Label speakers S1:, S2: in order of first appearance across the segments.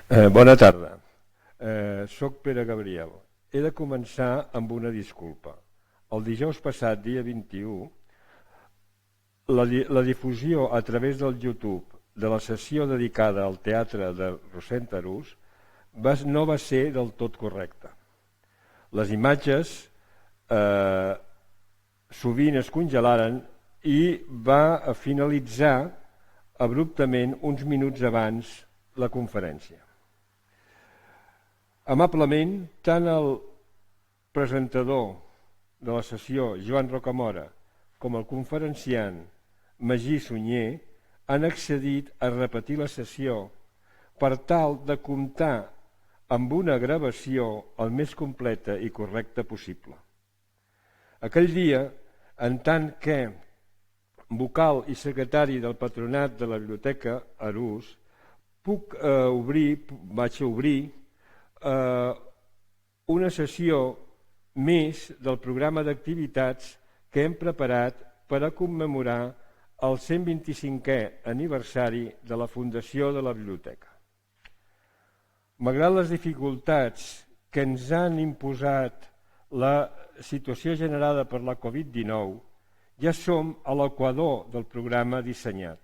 S1: Bona tarda. Soc Pere Gabriel. He de començar amb una disculpa. El dijous passat, dia 21, la difusió a través del YouTube de la sessió dedicada al teatre de Rossend Arús no va ser del tot correcta. Les imatges sovint es congelaren i va finalitzar abruptament uns minuts abans la conferència. Amablement, tant el presentador de la sessió, Joan Rocamora, com el conferenciant, Magí Sunyer, han accedit a repetir la sessió per tal de comptar amb una gravació el més completa i correcta possible. Aquell dia, en tant que vocal i secretari del Patronat de la Biblioteca Arús, vaig obrir una sessió més del programa d'activitats que hem preparat per a commemorar el 125è aniversari de la fundació de la biblioteca. Malgrat les dificultats que ens han imposat la situació generada per la Covid-19, ja som a l'equador del programa dissenyat.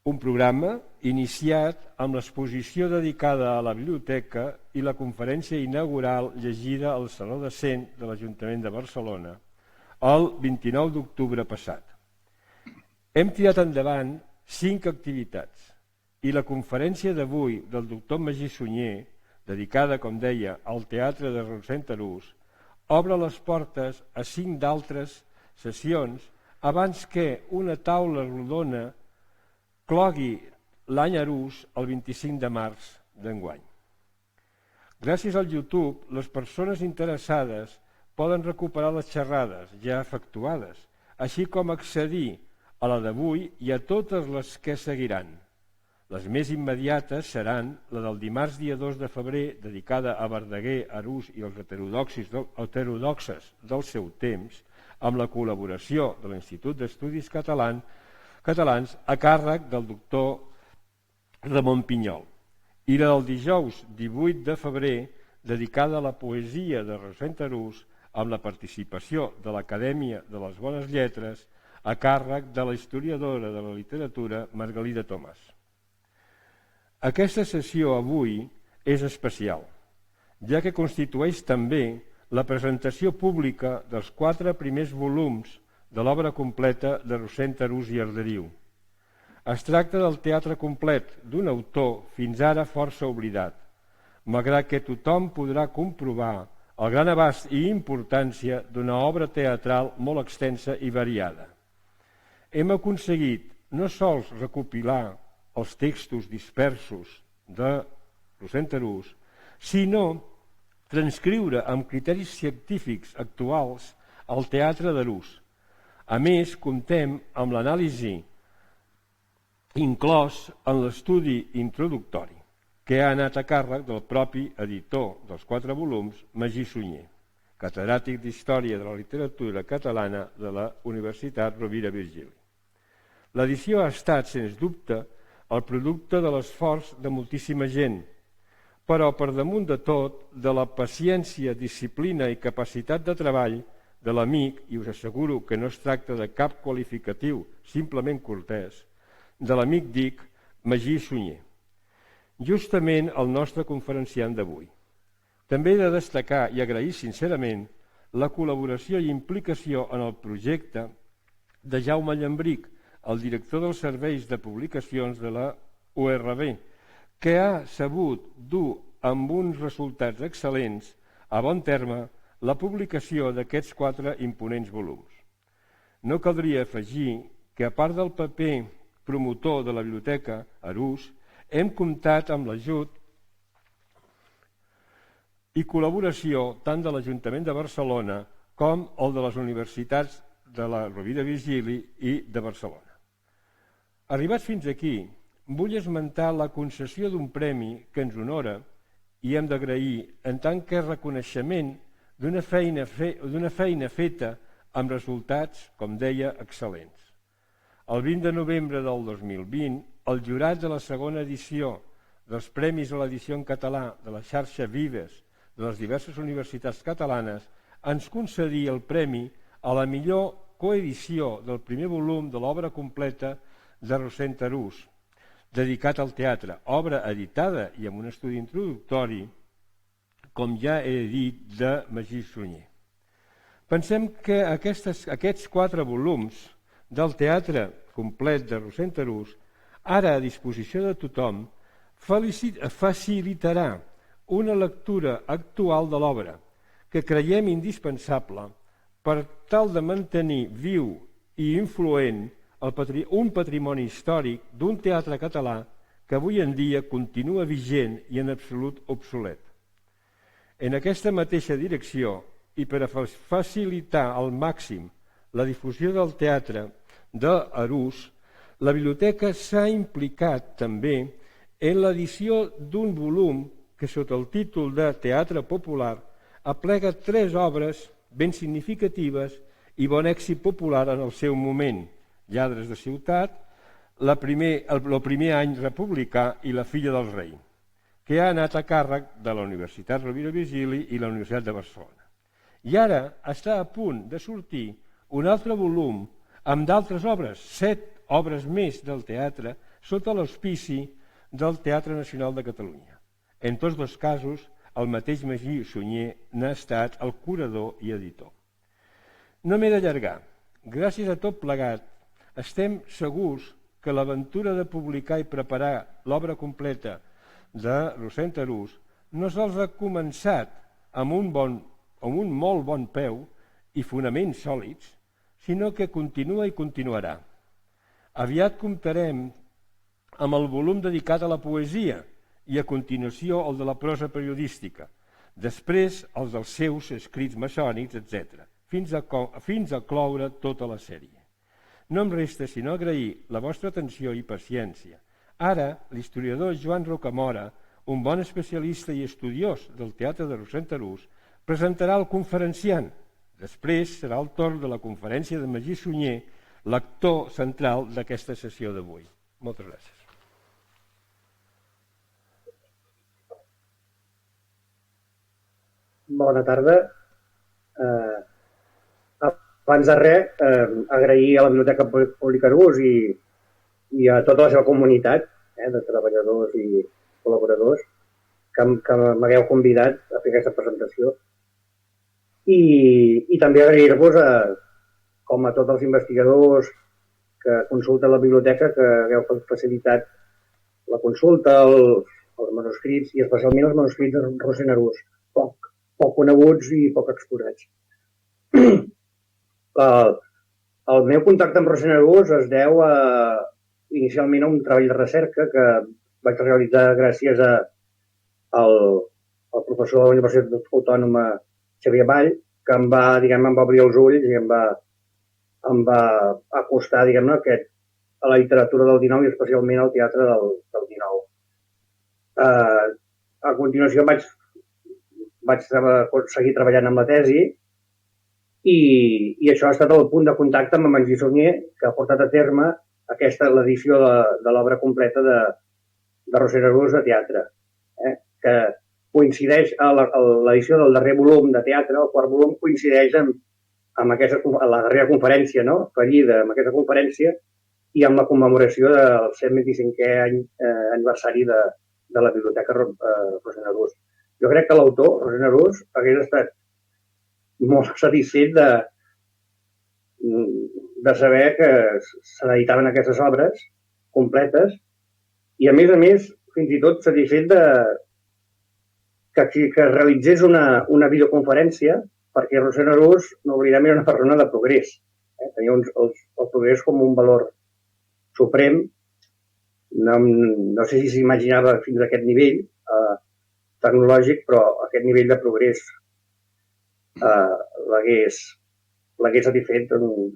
S1: Un programa iniciat amb l'exposició dedicada a la biblioteca i la conferència inaugural llegida al Saló de Cent de l'Ajuntament de Barcelona el 29 d'octubre passat. Hem tirat endavant 5 activitats i la conferència d'avui del doctor Magí Sunyer, dedicada, com deia, al teatre de Rossend Arús, obre les portes a 5 d'altres sessions abans que una taula rodona clogui l'any Arús el 25 de març d'enguany. Gràcies al YouTube, les persones interessades poden recuperar les xerrades ja efectuades, així com accedir a la d'avui i a totes les que seguiran. Les més immediates seran la del dimarts dia 2 de febrer, dedicada a Verdaguer, Arús i els heterodoxes del seu temps, amb la col·laboració de l'Institut d'Estudis Catalans a càrrec del doctor Ramon Pinyol, i la del dijous 18 de febrer, dedicada a la poesia de Rossend Arús, amb la participació de l'Acadèmia de les Bones Lletres a càrrec de la historiadora de la literatura Margalida Tomàs. Aquesta sessió avui és especial, ja que constitueix també la presentació pública dels 4 primers volums de l'obra completa de Rossend Arús i Arderiu. Es tracta del teatre complet d'un autor fins ara força oblidat, malgrat que tothom podrà comprovar el gran abast i importància d'una obra teatral molt extensa i variada. Hem aconseguit no sols recopilar els textos dispersos de Rossend Arús, sinó transcriure amb criteris científics actuals el teatre d'Arús. A més, comptem amb l'anàlisi inclòs en l'estudi introductori, que ha anat a càrrec del propi editor dels 4 volums, Magí Sunyer, catedràtic d'Història de la Literatura Catalana de la Universitat Rovira i Virgili. L'edició ha estat, sens dubte, el producte de l'esforç de moltíssima gent, però per damunt de tot, de la paciència, disciplina i capacitat de treball de l'amic, i us asseguro que no es tracta de cap qualificatiu simplement cortès, de l'amic dic Magí Sunyer, justament el nostre conferenciant d'avui. També he de destacar i agrair sincerament la col·laboració i implicació en el projecte de Jaume Llambric, el director dels serveis de publicacions de la URB, que ha sabut dur amb uns resultats excel·lents a bon terme la publicació d'aquests 4 imponents volums. No caldria afegir que, a part del paper promotor de la Biblioteca Arús, hem comptat amb l'ajut i col·laboració tant de l'Ajuntament de Barcelona com el de les universitats de la Rovira i Virgili i de Barcelona. Arribats fins aquí, vull esmentar la concessió d'un premi que ens honora i hem d'agrair en tant que reconeixement d'una feina feta amb resultats, com deia, excel·lents. El 20 de novembre del 2020, el jurat de la segona edició dels premis a l'edició en català de la xarxa Vives de les diverses universitats catalanes, ens concedí el premi a la millor coedició del primer volum de l'obra completa de Rosent Arús, dedicat al teatre, obra editada i amb un estudi introductori, com ja he dit, de Magí Sunyer. Pensem que aquests 4 volums del teatre complet de Rosent Arús, ara a disposició de tothom, facilitarà una lectura actual de l'obra, que creiem indispensable per tal de mantenir viu i influent un patrimoni històric d'un teatre català que avui en dia continua vigent i en absolut obsolet. En aquesta mateixa direcció, i per a facilitar al màxim la difusió del teatre d'Arús, la biblioteca s'ha implicat també en l'edició d'un volum que, sota el títol de Teatre Popular, aplega 3 obres ben significatives i bon èxit popular en el seu moment: Lladres de ciutat, el primer any republicà i La filla del rei, que ha anat a càrrec de la Universitat Rovira i Virgili i la Universitat de Barcelona. I ara està a punt de sortir un altre volum amb d'altres obres, 7 obres més del teatre, sota l'auspici del Teatre Nacional de Catalunya. En tots 2 casos, el mateix Magí Sunyer n'ha estat el curador i editor. No m'he d'allargar. Gràcies a tot plegat, estem segurs que l'aventura de publicar i preparar l'obra completa de Rosent Arús no sols ha començat amb un molt bon peu i fonaments sòlids, sinó que continua i continuarà. Aviat comptarem amb el volum dedicat a la poesia i a continuació el de la prosa periodística, després els dels seus escrits maçònics, etc., fins a cloure tota la sèrie. No em resta sinó agrair la vostra atenció i paciència. Ara, l'historiador Joan Rocamora, un bon especialista i estudiós del teatre de Rosent Arús, presentarà el conferenciant. Després serà el torn de la conferència de Magí Sunyer, l'actor central d'aquesta sessió d'avui. Moltes gràcies.
S2: Bona tarda. Abans de res, agrair a la Biblioteca Pública Arús i a tota la seva comunitat de treballadors i col·laboradors que m'hagueu convidat a fer aquesta presentació. I també agrair-vos, com a tots els investigadors que consulten la biblioteca, que hagueu facilitat la consulta, els manuscrits, i especialment els manuscrits de Rosent Arús, poc coneguts i poc exposats. El meu contacte amb Rosent Arús es deu inicialment a un treball de recerca que vaig realitzar gràcies al professor de la Universitat Autònoma Xavier Vall, que em va obrir els ulls i em va acostar, a la literatura del XIX i especialment al teatre del XIX. A continuació vaig seguir treballant amb la tesi i això ha estat el punt de contacte amb Magí Sunyer, que ha portat a terme l'edició de l'obra completa de Rosent Arús de teatre, que coincideix a l'edició del darrer volum de teatre, el 4 volum, coincideix amb la darrera conferència, fallida amb aquesta conferència i amb la commemoració del 125è aniversari de la Biblioteca Rosent Arús. Jo crec que l'autor, Rosent Arús, hagués estat molt satisfet de saber que s'editaven aquestes obres completes i, a més, fins i tot satisfet que realitzés una videoconferència, perquè Rosent Arús, no oblidem, era una persona de progrés. Tenia el progrés com un valor suprem. No sé si s'imaginava fins a aquest nivell tecnològic, però aquest nivell de progrés l'hagués satisfet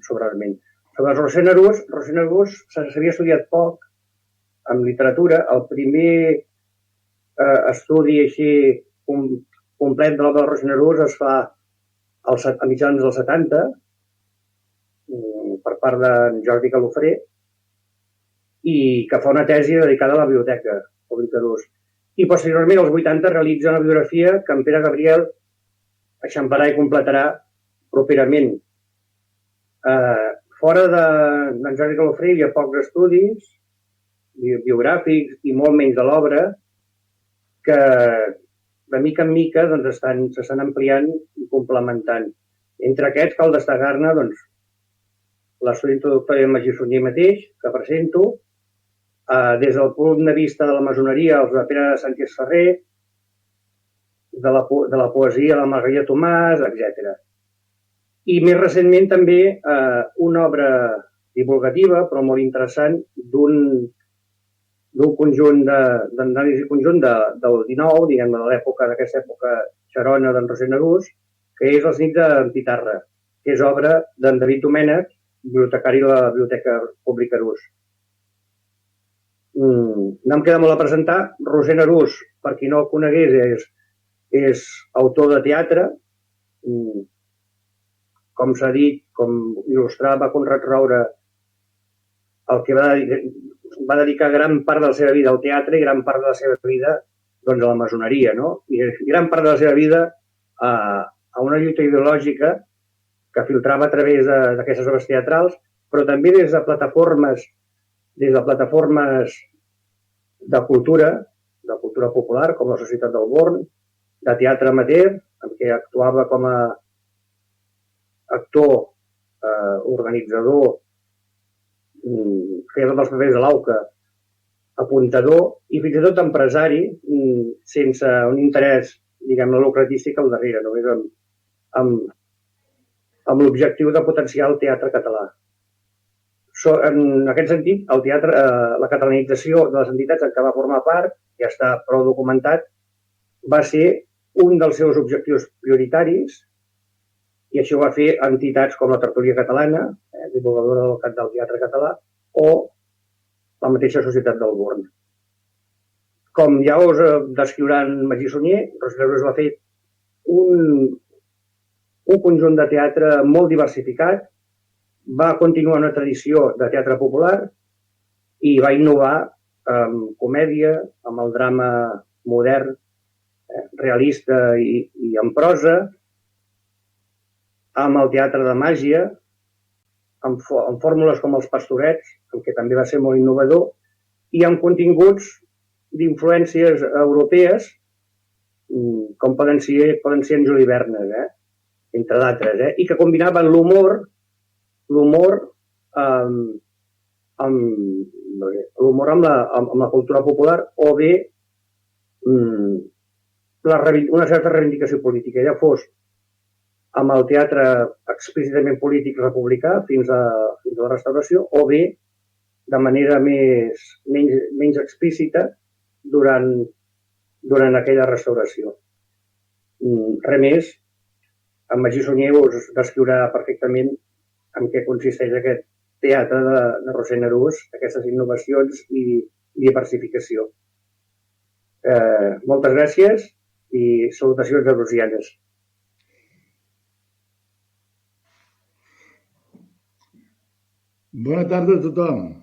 S2: sobradament. Sobre Rosent Arús s'havia estudiat poc en literatura. El primer estudi així complet de l'obra de Rosent Arús es fa a mitjans dels 70 per part d'en Jordi Calofré, i que fa una tesi dedicada a la Biblioteca Pública Arús. i posteriorment, als 80, realitza una biografia que en Pere Gabriel eixamparà i completarà properament. Fora d'en Jordi Calafell hi ha pocs estudis biogràfics i molt menys de l'obra que de mica en mica s'estan ampliant i complementant. Entre aquests cal destacar-ne l'estudi introductori de Magí Sunyer mateix, que presento, des del punt de vista de la maçoneria, els de Pere Sánchez Ferrer, de la poesia de la Margarida Tomàs, etc. I més recentment també una obra divulgativa, però molt interessant, d'un conjunt d'anàlisi conjunt del XIX, diguem, de l'època, d'aquesta època xerona d'en Roser Narús, que és Els nits de Pitarra, que és obra d'en David Domènech, bibliotecari de la Biblioteca Pública Arús. No em queda molt a presentar. Roser Narús, per qui no el conegués, és autor de teatre. Com s'ha dit, com il·lustrava Conrad Roure, el que va dedicar gran part de la seva vida al teatre i gran part de la seva vida a la maçoneria, no? I gran part de la seva vida a una lluita ideològica que filtrava a través d'aquestes obres teatrals, però també des de plataformes de cultura popular, com la Societat del Born, de teatre amateur, en què actuava com a actor, organitzador, feia tots els papers de l'AUCA, apuntador i fins i tot empresari, sense un interès, diguem-ne, lucratístic al darrere, només amb l'objectiu de potenciar el teatre català. En aquest sentit, la catalanització de les entitats en què va formar part, ja està prou documentat, va ser un dels seus objectius prioritaris, i això va fer entitats com la Tertúlia Catalana, divulgadora del teatre català, o la mateixa Societat del Born. Com ja us descriurà en Magí Sunyer, Roser Narús va fer un conjunt de teatre molt diversificat, va continuar una tradició de teatre popular i va innovar amb comèdia, amb el drama modern, realista i en prosa, amb el teatre de màgia, amb fórmules com els Pastorets, en què també va ser molt innovador, i amb continguts d'influències europees, com poden ser en Juli Verne, entre d'altres, i que combinaven l'humor amb la cultura popular o bé una certa reivindicació política, ja fos amb el teatre explícitament polític republicà fins a la restauració, o bé de manera menys explícita durant aquella restauració. Res més, en Magí Sunyer us descriurà perfectament en què consisteix aquest teatre de Roser Narús, aquestes innovacions i diversificació. Moltes gràcies i salutacions arusianes.
S3: Bona tarda a tothom.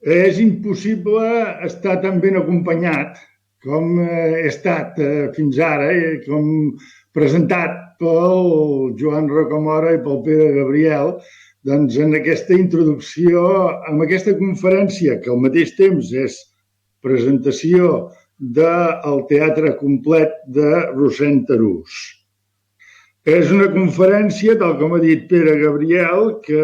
S3: És impossible estar tan ben acompanyat com he estat fins ara, com presentat pel Joan Rocamora i pel Pere Gabriel, doncs en aquesta introducció, en aquesta conferència, que al mateix temps és presentació del teatre complet de Roser Narús. És una conferència, tal com ha dit Pere Gabriel, que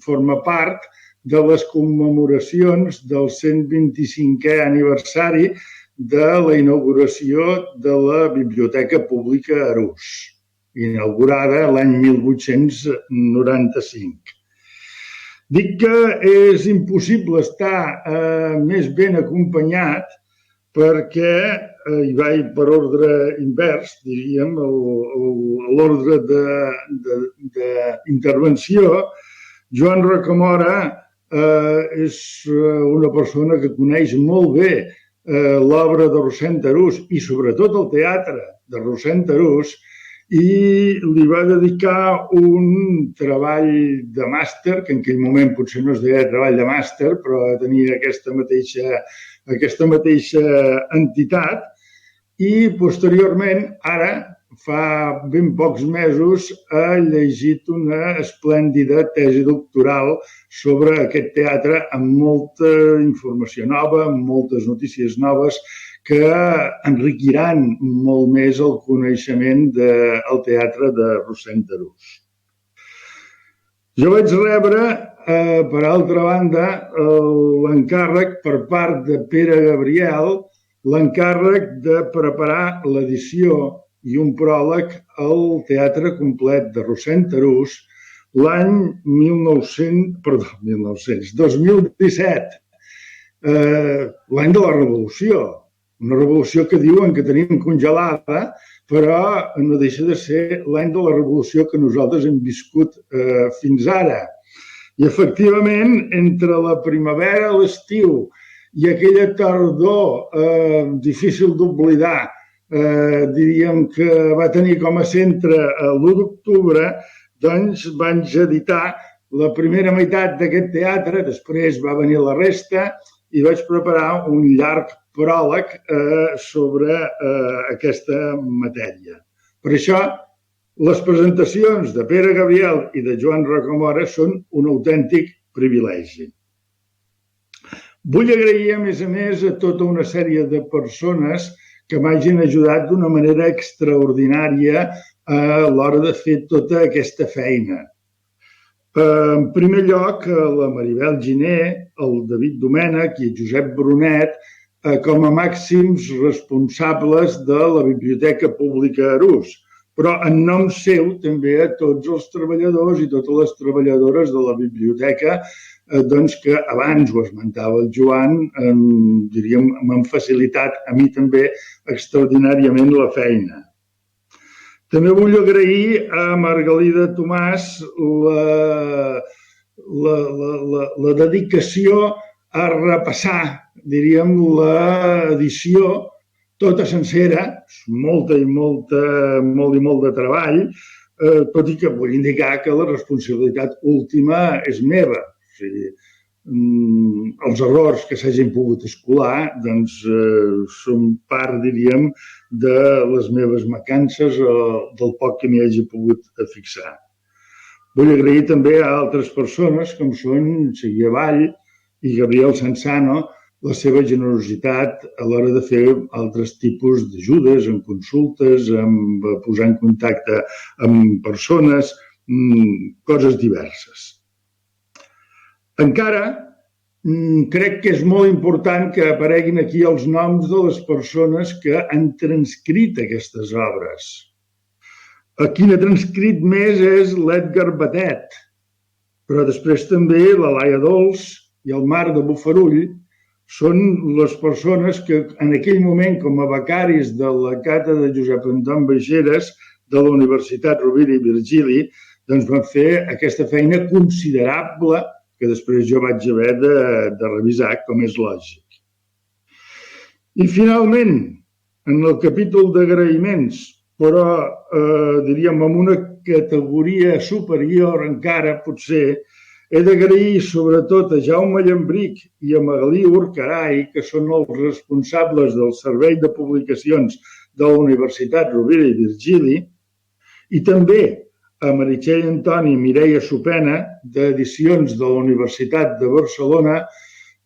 S3: forma part de les commemoracions del 125è aniversari de la inauguració de la Biblioteca Pública Arús, inaugurada l'any 1895. Dic que és impossible estar més ben acompanyat perquè hi vaig per ordre invers, diríem, l'ordre d'intervenció. Joan Rocamora és una persona que coneix molt bé l'obra de Roser Narús i sobretot el teatre de Roser Narús i li va dedicar un treball de màster, que en aquell moment potser no es deia treball de màster, però tenia aquesta mateixa aquesta mateixa entitat, i posteriorment, ara, fa ben pocs mesos, ha llegit una esplèndida tesi doctoral sobre aquest teatre amb molta informació nova, amb moltes notícies noves que enriquiran molt més el coneixement del teatre de Rossend Arús. Jo vaig rebre, per altra banda, l'encàrrec per part de Pere Gabriel, l'encàrrec de preparar l'edició i un pròleg al Teatre Complet de Rossend Arús l'any 2017, l'any de la Revolució. Una revolució que diuen que tenim congelada, però no deixa de ser l'any de la Revolució que nosaltres hem viscut fins ara. I, efectivament, entre la primavera, l'estiu i aquella tardor difícil d'oblidar, diríem que va tenir com a centre l'1 d'octubre, doncs vaig editar la primera meitat d'aquest teatre, després va venir la resta i vaig preparar un llarg pròleg sobre aquesta matèria. Per això, les presentacions de Pere Gabriel i de Joan Rocamora són un autèntic privilegi. Vull agrair, a més, a tota una sèrie de persones que m'hagin ajudat d'una manera extraordinària a l'hora de fer tota aquesta feina. En primer lloc, la Maribel Giner, el David Domènech i el Josep Brunet, com a màxims responsables de la Biblioteca Pública Arús, però en nom seu també a tots els treballadors i totes les treballadores de la biblioteca, doncs que abans ho esmentava el Joan, diríem, m'han facilitat a mi també extraordinàriament la feina. També vull agrair a Margalida Tomàs la dedicació a repassar, diríem, l'edició tota sencera, molt i molt de treball, tot i que vull indicar que la responsabilitat última és meva. O sigui, els errors que s'hagin pogut escolar doncs, són part, diríem, de les meves mancances o del poc que m'hi hagi pogut fixar. Vull agrair també a altres persones, com són Xavier Vall i Gabriel Sansano, la seva generositat a l'hora de fer altres tipus d'ajudes, en consultes, en posar en contacte amb persones, coses diverses. Encara crec que és molt important que apareguin aquí els noms de les persones que han transcrit aquestes obres. Qui n'ha transcrit més és l'Edgar Batet, però després també la Laia Dols i el Marc de Bofarull són les persones que en aquell moment, com a becaris de la càtedra de Josep Anton Baixeres de la Universitat Rovira i Virgili, doncs van fer aquesta feina considerable que després jo vaig haver de revisar, com és lògic. I finalment, en el capítol d'agraïments, però diríem amb una categoria superior encara, potser, he d'agrair sobretot a Jaume Llambric i a Magalí Urcaray, que són els responsables del Servei de Publicacions de la Universitat Rovira i Virgili, i també a Meritxell Antoni i Mireia Sopena, d'Edicions de la Universitat de Barcelona,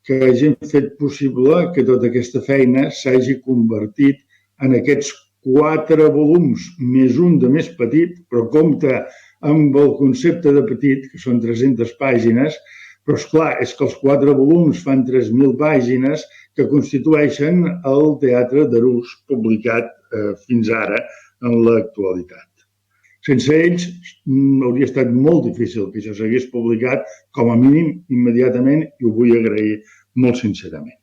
S3: que hagin fet possible que tota aquesta feina s'hagi convertit en aquests 4 volums, més un de més petit, però compta amb el concepte de petit, que són 300 pàgines, però esclar, és que els 4 volums fan 3.000 pàgines que constitueixen el Teatre d'Arús publicat fins ara en l'actualitat. Sense ells hauria estat molt difícil que això s'hagués publicat, com a mínim immediatament, i ho vull agrair molt sincerament.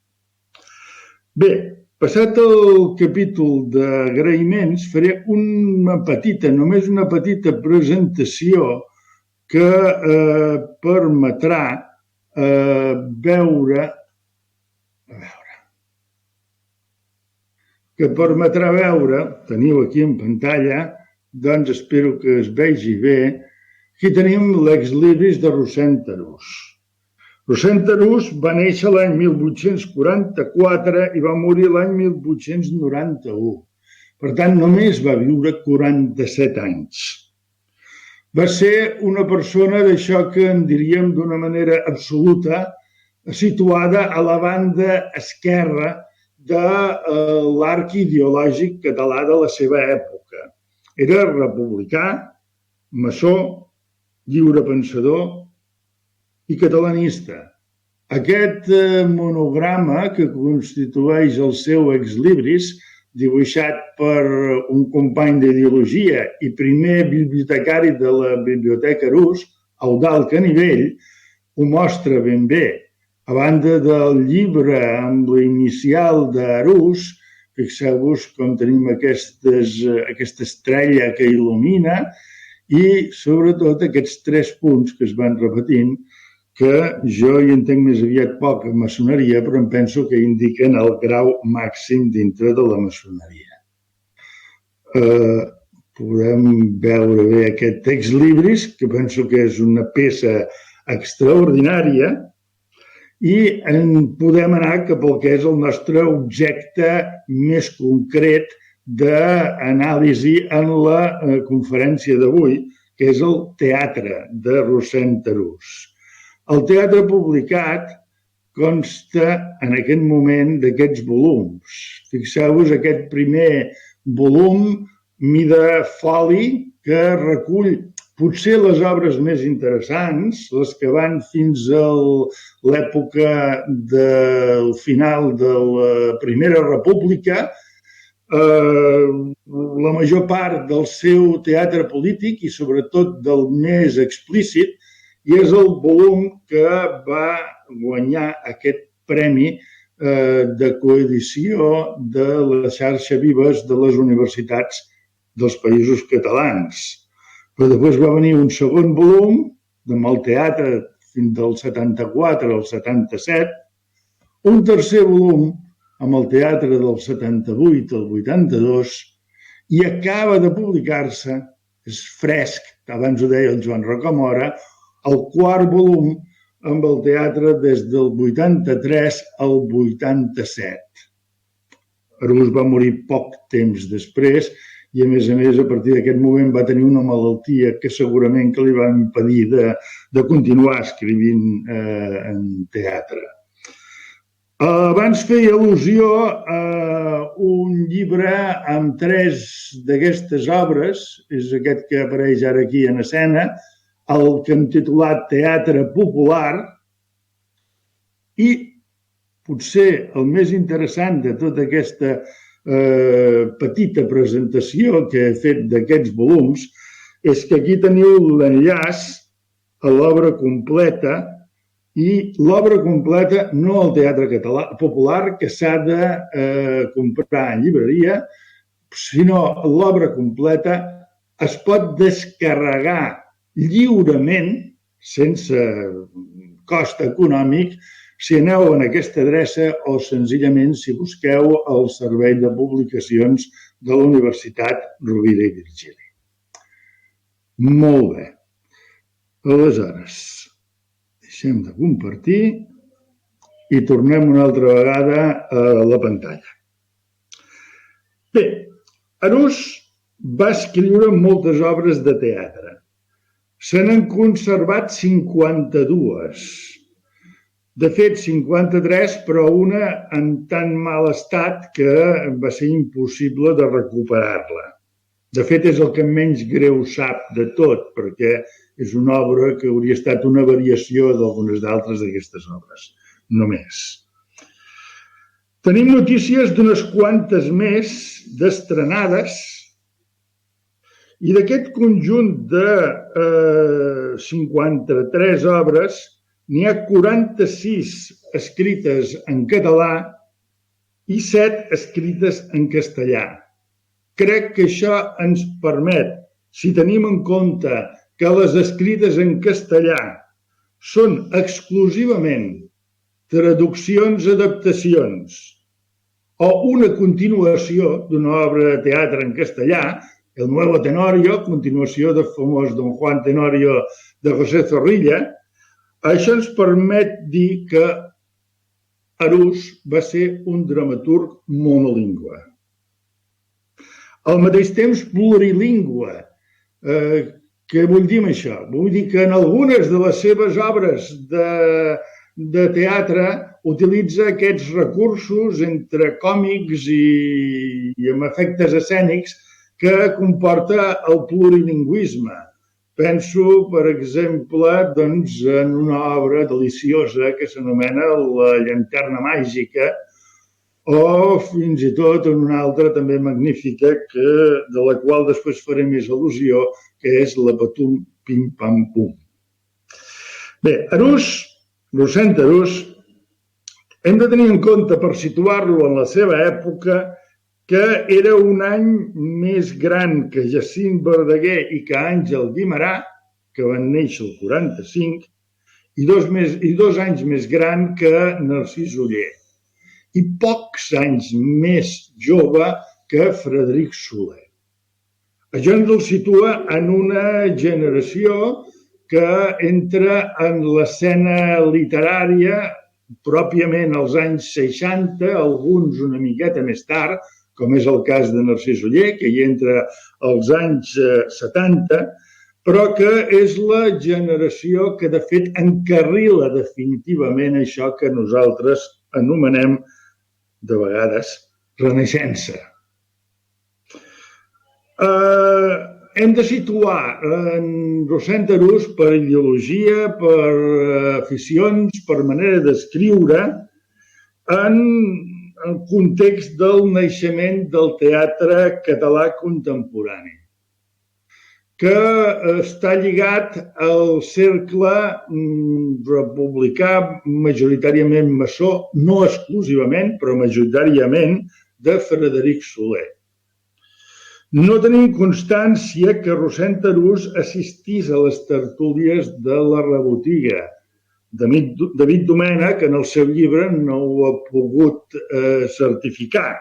S3: Bé, passat el capítol d'agraïments, faré només una petita presentació que permetrà veure, teniu aquí en pantalla, doncs espero que es vegi bé, aquí tenim l'ex libris de Rossend Arús. Rosent Arús va néixer l'any 1844 i va morir l'any 1891. Per tant, només va viure 47 anys. Va ser una persona d'això que en diríem d'una manera absoluta, situada a la banda esquerra de l'arc ideològic català de la seva època. Era republicà, maçó, lliurepensador i catalanista. Aquest monograma que constitueix el seu exlibris, dibuixat per un company d'ideologia i primer bibliotecari de la Biblioteca Arús, Eudald Canivell, ho mostra ben bé. A banda del llibre amb la inicial d'Arús, fixeu-vos com tenim aquesta estrella que il·lumina i, sobretot, aquests 3 punts que es van repetint, que jo hi entenc més aviat poc en maçoneria, però em penso que indiquen el grau màxim dintre de la maçoneria. Podem veure bé aquest exlibris, que penso que és una peça extraordinària, i en podem anar cap al que és el nostre objecte més concret d'anàlisi en la conferència d'avui, que és el teatre de Rosent Arús. El teatre publicat consta en aquest moment d'aquests volums. Fixeu-vos aquest primer volum, mida foli, que recull potser les obres més interessants, les que van fins a l'època del final de la Primera República, la major part del seu teatre polític i sobretot del més explícit, i és el volum que va guanyar aquest premi de coedició de la xarxa Vives de les universitats dels països catalans. Però després va venir un segon volum, amb el teatre fins del 74 al 77, un tercer volum amb el teatre del 78 al 82, i acaba de publicar-se, és fresc, abans ho deia el Joan Rocamora, el quart volum amb el teatre des del 83 al 87. Arús va morir poc temps després i, a més, a partir d'aquest moment va tenir una malaltia que segurament que li va impedir de continuar escrivint en teatre. Abans feia al·lusió a un llibre amb 3 d'aquestes obres, és aquest que apareix ara aquí en escena, el que hem titulat Teatre Popular, i potser el més interessant de tota aquesta petita presentació que he fet d'aquests volums és que aquí teniu l'enllaç a l'obra completa, i l'obra completa no al Teatre Popular, que s'ha de comprar en llibreria, sinó l'obra completa es pot descarregar lliurement, sense cost econòmic, si aneu en aquesta adreça o senzillament si busqueu el Servei de Publicacions de la Universitat Rovira i Virgili. Molt bé. Aleshores, deixem de compartir i tornem una altra vegada a la pantalla. Bé, Arús va escriure moltes obres de teatre. Se n'han conservat 52. De fet, 53, però una en tan mal estat que va ser impossible de recuperar-la. De fet, és el que menys greu sap de tot, perquè és una obra que hauria estat una variació d'algunes d'altres d'aquestes obres, només. Tenim notícies d'unes quantes més d'estrenades, i d'aquest conjunt de 53 obres, n'hi ha 46 escrites en català i 7 escrites en castellà. Crec que això ens permet, si tenim en compte que les escrites en castellà són exclusivament traduccions, adaptacions o una continuació d'una obra de teatre en castellà, El Nuevo Tenorio, continuació del famós Don Juan Tenorio de José Zorrilla, Això ens permet dir que Arús va ser un dramaturg monolingüe. Al mateix temps plurilingüe. Què vull dir amb això? Vull dir que en algunes de les seves obres de teatre utilitza aquests recursos entre còmics i amb efectes escènics que comporta el plurilingüisme. Penso, per exemple, en una obra deliciosa que s'anomena La llanterna màgica o fins i tot en una altra també magnífica de la qual després faré més al·lusió, que és la Patum Pim Pam Pum. Bé, Rossend Arús, hem de tenir en compte, per situar-lo en la seva època, que era un any més gran que Jacint Verdaguer i que Àngel Guimerà, que van néixer el 45, i dos anys més gran que Narcís Oller, i pocs anys més jove que Frederic Soler. Això ens el situa en una generació que entra en l'escena literària pròpiament als anys 60, alguns una miqueta més tard, com és el cas de Narcís Oller, que hi entra als anys 70, però que és la generació que, de fet, encarrila definitivament això que nosaltres anomenem, de vegades, Renaixença. Hem de situar en Rossend Arús per ideologia, per aficions, per manera d'escriure, en el context del naixement del teatre català contemporani, que està lligat al cercle republicà, majoritàriament maçó, no exclusivament, però majoritàriament, de Frederic Soler. No tenim constància que Rossend Arús assistís a les tertúlies de la rebotiga. David Domènech, en el seu llibre, no ho ha pogut certificar,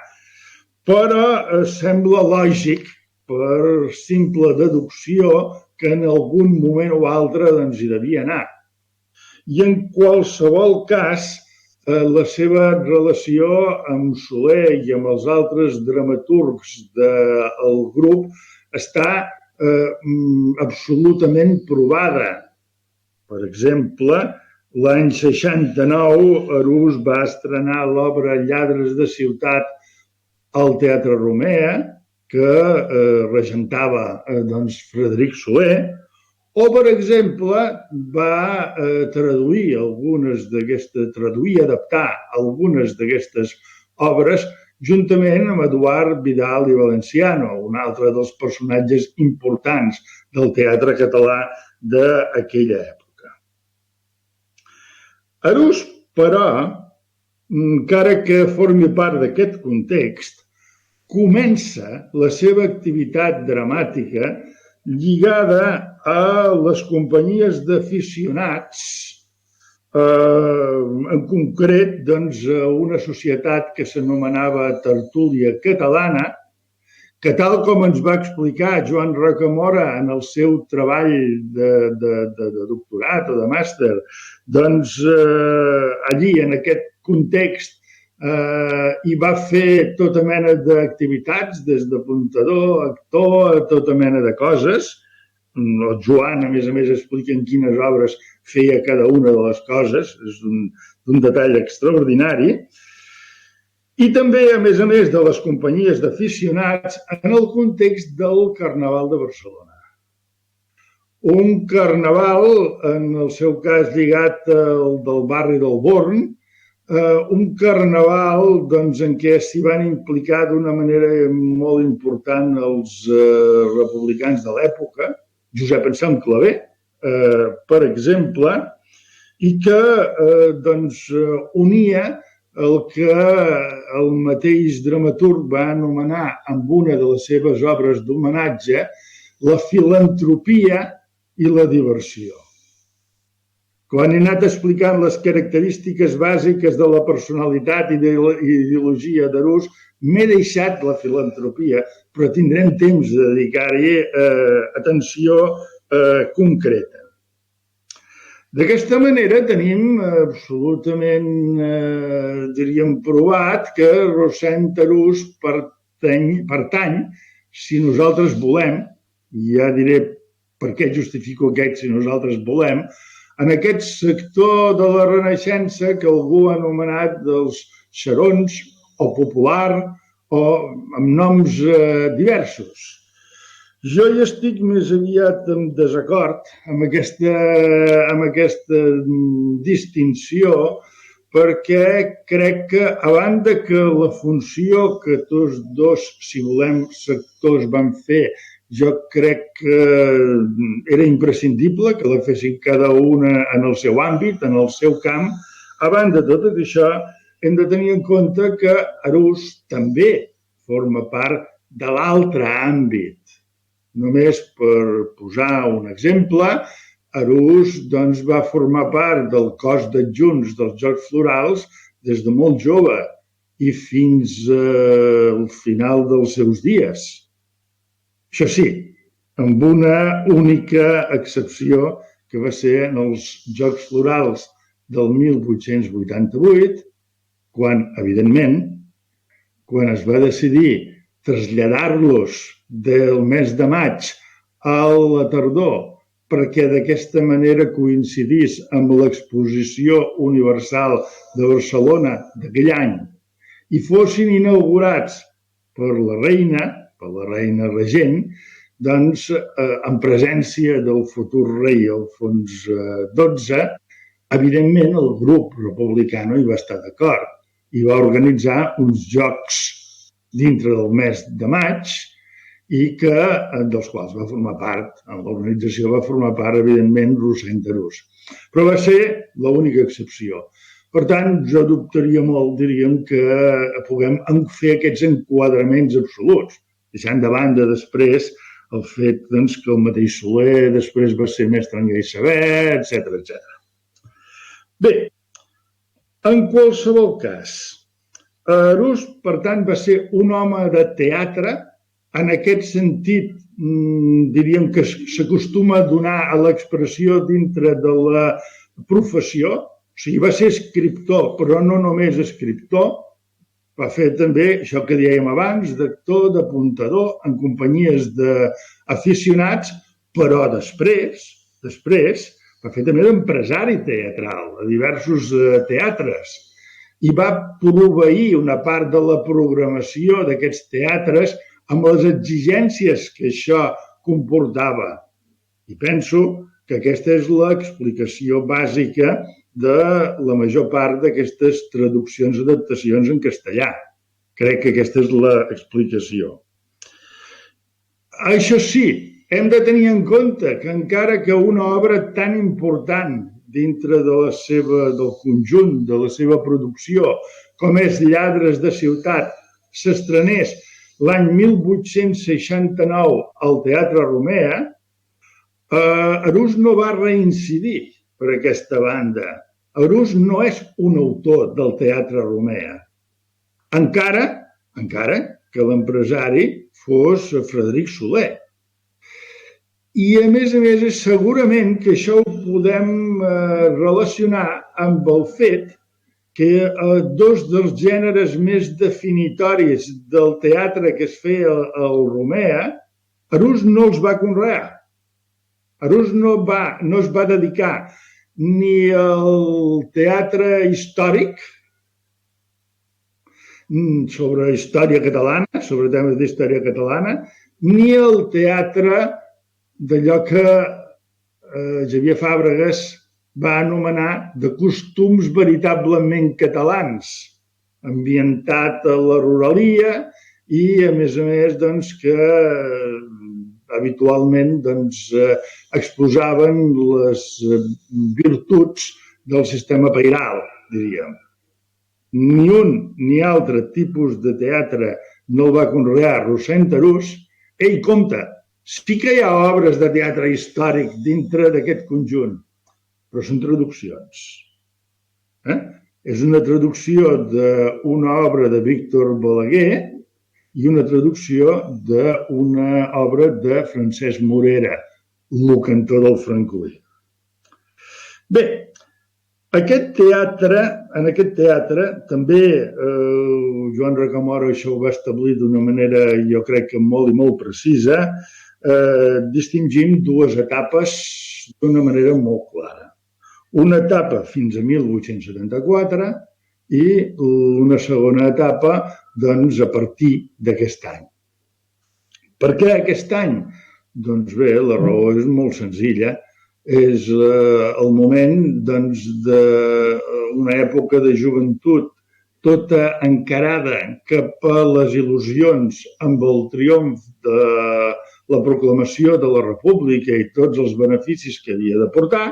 S3: però sembla lògic, per simple deducció, que en algun moment o altre hi devia anar. I en qualsevol cas, la seva relació amb Soler i amb els altres dramaturgs del grup està absolutament provada. Per exemple, l'any 69, Arús va estrenar l'obra Lladres de ciutat al Teatre Romea, que regentava Frederic Soler, o, per exemple, va traduir i adaptar algunes d'aquestes obres juntament amb Eduard Vidal i Valenciano, un altre dels personatges importants del teatre català d'aquella època. Arús, però, encara que formi part d'aquest context, comença la seva activitat dramàtica lligada a les companyies d'aficionats, en concret a una societat que s'anomenava Tertúlia Catalana, que tal com ens va explicar Joan Rocamora en el seu treball de doctorat o de màster, allí en aquest context hi va fer tota mena d'activitats, des d'apuntador, actor, tota mena de coses. El Joan, a més, explica en quines obres feia cada una de les coses, és d'un detall extraordinari. I també, a més, de les companyies d'aficionats en el context del Carnaval de Barcelona. Un carnaval, en el seu cas lligat al del barri del Born, un carnaval en què s'hi van implicar d'una manera molt important els republicans de l'època, Josep Anselm Clavé, per exemple, i que unia el que el mateix dramaturg va anomenar amb una de les seves obres d'homenatge la filantropia i la diversió. Quan he anat explicant les característiques bàsiques de la personalitat i de la ideologia d'Arús, m'he deixat la filantropia, però tindrem temps de dedicar-hi atenció concreta. D'aquesta manera tenim absolutament, diríem, provat que Rossend Arús pertany, si nosaltres volem, i ja diré per què justifico aquest si nosaltres volem, en aquest sector de la Renaixença que algú ha anomenat dels xarons o popular o amb noms diversos. Jo hi estic més aviat en desacord amb aquesta distinció perquè crec que, a banda que la funció que tots dos, si volem, sectors van fer, jo crec que era imprescindible que la fessin cada una en el seu àmbit, en el seu camp. A banda de tot això, hem de tenir en compte que Arús també forma part de l'altre àmbit. Només per posar un exemple, Arús va formar part del cos d'adjunts dels Jocs Florals des de molt jove i fins al final dels seus dies. Això sí, amb una única excepció que va ser en els Jocs Florals del 1888, quan, evidentment, quan es va decidir traslladar-los del mes de maig a la tardor perquè d'aquesta manera coincidís amb l'exposició universal de Barcelona d'aquell any i fossin inaugurats per la reina regent, doncs, en presència del futur rei Alfons XII, evidentment el grup republicano hi va estar d'acord i va organitzar uns jocs dintre del mes de maig i dels quals va formar part, en l'organització va formar part, evidentment, Rossend Arús. Però va ser l'única excepció. Per tant, jo dubtaria molt, diríem, que puguem fer aquests enquadraments absoluts, deixant de banda després el fet que el mateix Soler després va ser mestre en llei saber, etc. Bé, en qualsevol cas, Arús, per tant, va ser un home de teatre. En aquest sentit, diríem que s'acostuma a donar a l'expressió dintre de la professió. O sigui, va ser escriptor, però no només escriptor. Va fer també això que dèiem abans, d'actor, d'apuntador, en companyies d'aficionats, però després va fer també d'empresari teatral a diversos teatres i va proveir una part de la programació d'aquests teatres amb les exigències que això comportava. I penso que aquesta és l'explicació bàsica de la major part d'aquestes traduccions i adaptacions en castellà. Crec que aquesta és l'explicació. Això sí, hem de tenir en compte que encara que una obra tan important dintre del conjunt de la seva producció com és Lladres de ciutat s'estrenés l'any 1869 al Teatre Romea, Arús no va reincidir per aquesta banda. Arús no és un autor del Teatre Romea. Encara que l'empresari fos Frederic Soler. I, a més, segurament que això ho podem relacionar amb el fet que dos dels gèneres més definitoris del teatre que es feia al Romea, Arús no els va conrear. Arús no es va dedicar ni al teatre històric, sobre història catalana, sobre temes d'història catalana, ni al teatre d'allò que Xavier Fàbregas va anomenar de costums veritablement catalans, ambientat a la ruralia i, a més, que habitualment exposaven les virtuts del sistema pairal, diríem. Ni un ni altre tipus de teatre no el va conrear Rossend Arús. Ei, compte, sí que hi ha obres de teatre històric dintre d'aquest conjunt, però són traduccions. És una traducció d'una obra de Víctor Balaguer i una traducció d'una obra de Francesc Morera, El cantor del Francolí. Bé, en aquest teatre també Joan Rocamora això ho va establir d'una manera, jo crec que molt i molt precisa, distingim dues etapes d'una manera molt clara. Una etapa fins a 1874 i una segona etapa doncs, a partir d'aquest any. Per què aquest any? Doncs bé, la raó és molt senzilla. És el moment doncs, d'una època de joventut tota encarada cap a les il·lusions amb el triomf de la proclamació de la República i tots els beneficis que havia de portar,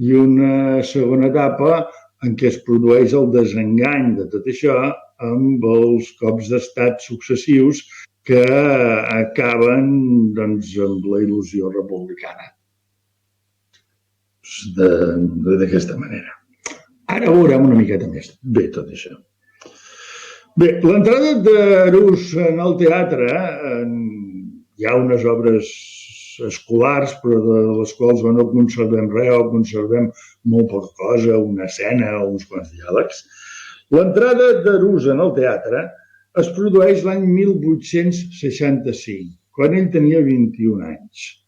S3: i una segona etapa en què es produeix el desengany de tot això amb els cops d'estat successius que acaben doncs, amb la il·lusió republicana. D'aquesta manera. Ara veurem una miqueta més bé tot això. Bé, l'entrada d'Arús en el teatre, hi ha unes obres escolars, però de les quals no conservem res o conservem molt poca cosa, una escena o uns quants diàlegs. L'entrada d'Arús en el teatre es produeix l'any 1865, quan ell tenia 21 anys.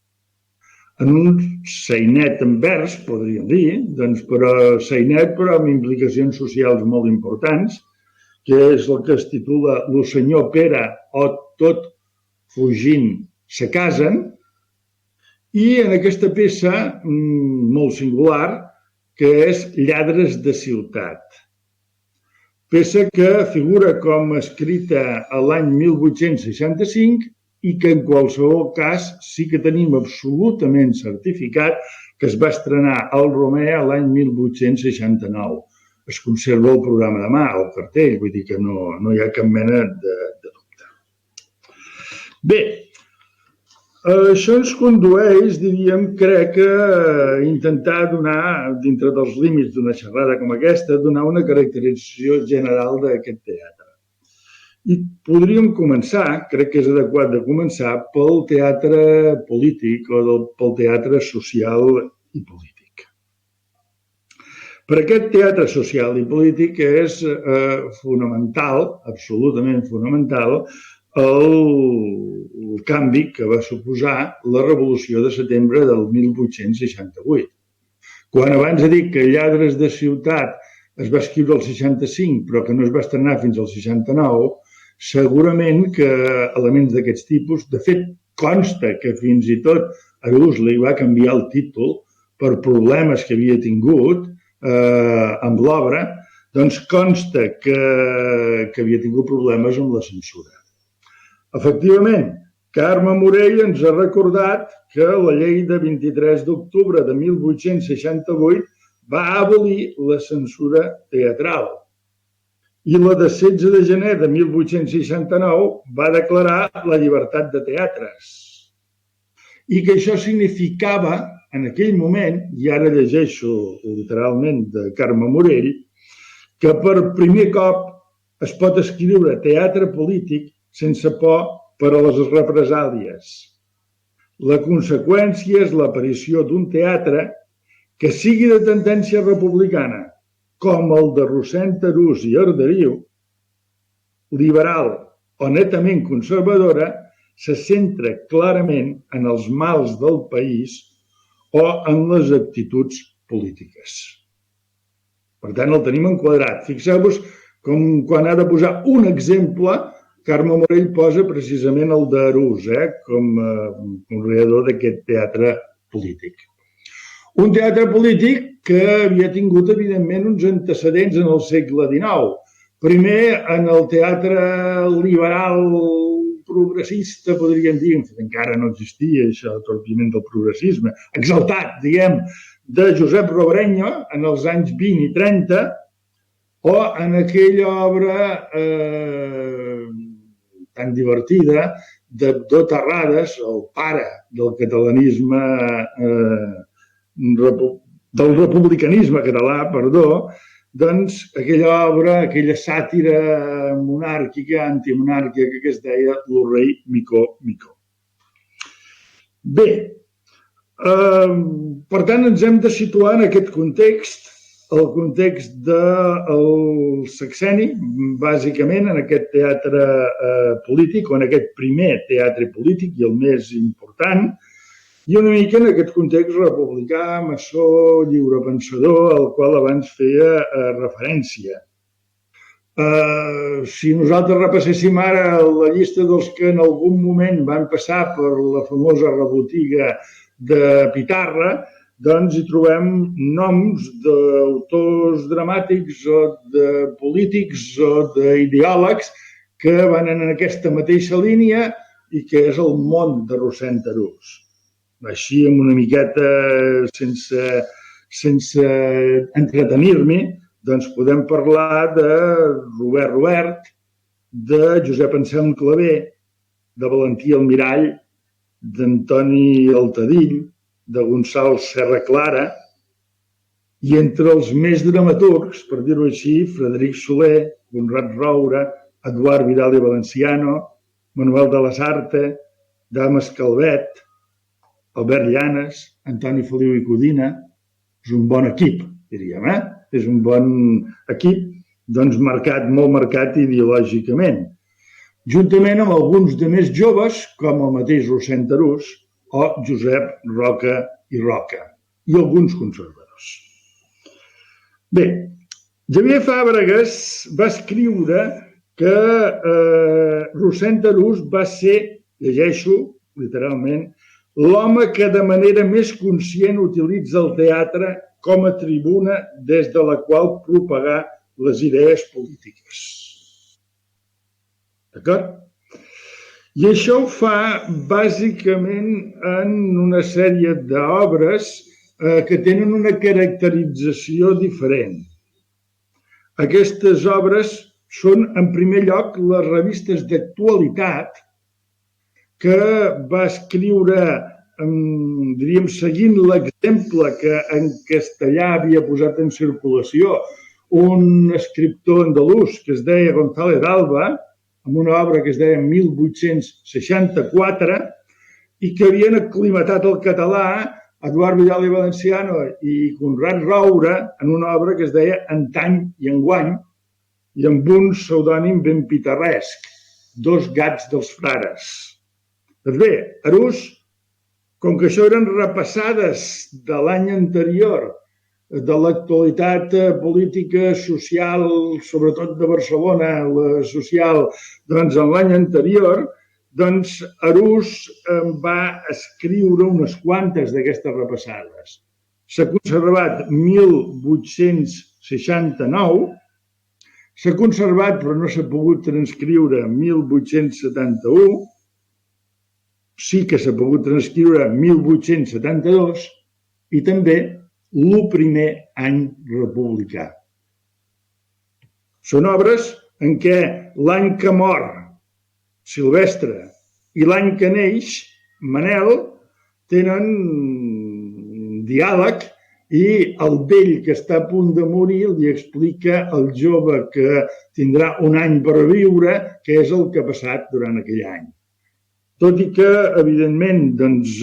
S3: En un sainet en vers, podríem dir, doncs, però sainet però amb implicacions socials molt importants, que és el que es titula Lo senyor Pere o tot fugint se casen, i en aquesta peça molt singular, que és Lladres de ciutat. Peça que figura com escrita a l'any 1865 i que en qualsevol cas sí que tenim absolutament certificat que es va estrenar al Romer l'any 1869. Es conserva el programa de mà, el cartell, vull dir que no hi ha cap mena de dubte. Bé, això ens condueix, diríem, crec que intentar donar, dintre dels límits d'una xerrada com aquesta, donar una caracterització general d'aquest teatre. I podríem començar, crec que és adequat de començar, pel teatre polític o pel teatre social i polític. Per aquest teatre social i polític és fonamental, absolutament fonamental, el canvi que va suposar la Revolució de setembre del 1868. Quan abans he dit que Lladres de ciutat es va escriure al 65 però que no es va estrenar fins al 69, segurament que elements d'aquests tipus, de fet, consta que fins i tot Arús li va canviar el títol per problemes que havia tingut amb l'obra, doncs consta que havia tingut problemes amb la censura. Efectivament, Carme Morell ens ha recordat que la llei de 23 d'octubre de 1868 va abolir la censura teatral. I la de 16 de gener de 1869 va declarar la llibertat de teatres. I que això significava, en aquell moment, i ara llegeixo literalment de Carme Morell, que per primer cop es pot escriure teatre polític sense por per a les represàlies. La conseqüència és l'aparició d'un teatre que sigui de tendència republicana, com el de Rossend Arús i Arderiu, liberal o netament conservadora, se centra clarament en els mals del país o en les actituds polítiques. Per tant, el tenim enquadrat. Fixeu-vos com quan ha de posar un exemple, Carme Morell posa precisament el d'Arús, com a conreador d'aquest teatre polític. Un teatre polític que havia tingut, evidentment, uns antecedents en el segle XIX. Primer, en el teatre liberal progressista, podríem dir, encara no existia això, el torpiment del progressisme, exaltat, diguem, de Josep Robrenyo en els anys 20 i 30, o en aquella obra tan divertida d'Abdó Terrades, el pare del catalanisme del republicanisme català, doncs aquella obra, aquella sàtira monàrquica, antimonàrquica que es deia Lo rei Micó Micó. Bé, Per tant, ens hem de situar en aquest context, el context del sexeni, bàsicament en aquest teatre polític, o en aquest primer teatre polític i el més important, i una mica en aquest context republicà, maçó, lliurepensador, al qual abans feia referència. Si nosaltres repasséssim ara la llista dels que en algun moment van passar per la famosa rebotiga de Pitarra, doncs hi trobem noms d'autors dramàtics o de polítics o d'ideòlegs que van en aquesta mateixa línia i que és el món de Rossend Arús. Així, amb una miqueta sense entretenir-m'hi, doncs podem parlar de Robert Robert, de Josep Anselm Clavé, de Valentí Almirall, d'Antoni Altadill, de Gonçal Serra Clara, i entre els més dramaturgs, per dir-ho així, Frederic Soler, Conrad Roure, Eduard Vidal i Valenciano, Manuel de Lasarte, Damas Calvet, Albert Llanes, Antoni Feliu i Codina. És un bon equip, diríem, És un bon equip, doncs molt marcat ideològicament, juntament amb alguns de més joves, com el mateix Rossend Arús o Josep Roca i Roca, i alguns conservadors. Bé, Xavier Fàbregas va escriure que Rossend Arús va ser, llegeixo literalment, l'home que de manera més conscient utilitza el teatre com a tribuna des de la qual propagar les idees polítiques. D'acord? I això ho fa bàsicament en una sèrie d'obres que tenen una caracterització diferent. Aquestes obres són, en primer lloc, les revistes d'actualitat que va escriure, diríem, seguint l'exemple que en castellà havia posat en circulació un escriptor andalús que es deia González Alba, amb una obra que es deia 1864, i que havien aclimatat el català Eduard Vidal i Valenciano i Conrad Roure en una obra que es deia Antany i Enguany, i amb un pseudònim ben pitarresc, Dos gats dels frares. Doncs bé, Arús, com que això eren repassades de l'any anterior, de l'actualitat política, social, sobretot de Barcelona, la social, doncs en l'any anterior, doncs Arús va escriure unes quantes d'aquestes repassades. S'ha conservat 1869, s'ha conservat però no s'ha pogut transcriure 1871, sí que s'ha pogut transcriure 1872 i també el primer any republicà. Són obres en què l'any que mor Silvestre i l'any que neix Manel tenen diàleg i el vell que està a punt de morir li explica al jove que tindrà un any per viure què és el que ha passat durant aquell any. Tot i que, evidentment, doncs,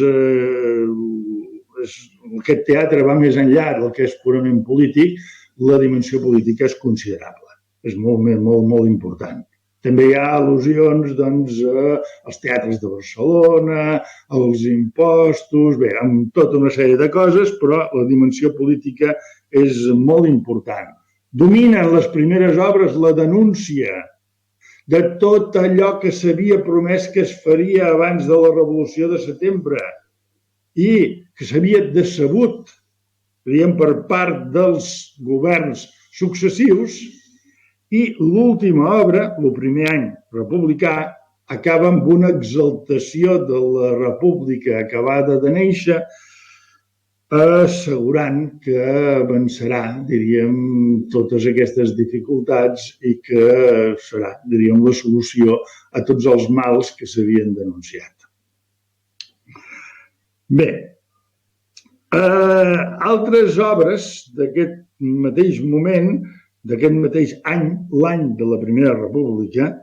S3: aquest teatre va més enllà del que és purament polític, la dimensió política és considerable, és molt important. També hi ha al·lusions doncs, als teatres de Barcelona, als impostos, bé, amb tota una sèrie de coses, però la dimensió política és molt important. Dominen les primeres obres la denúncia de tot allò que s'havia promès que es faria abans de la Revolució de Setembre i que s'havia decebut, diríem, per part dels governs successius, i l'última obra, el primer any republicà, acaba amb una exaltació de la república acabada de néixer, assegurant que vencerà, diríem, totes aquestes dificultats i que serà, diríem, la solució a tots els mals que s'havien denunciat. Bé, altres obres d'aquest mateix moment, d'aquest mateix any, l'any de la Primera República,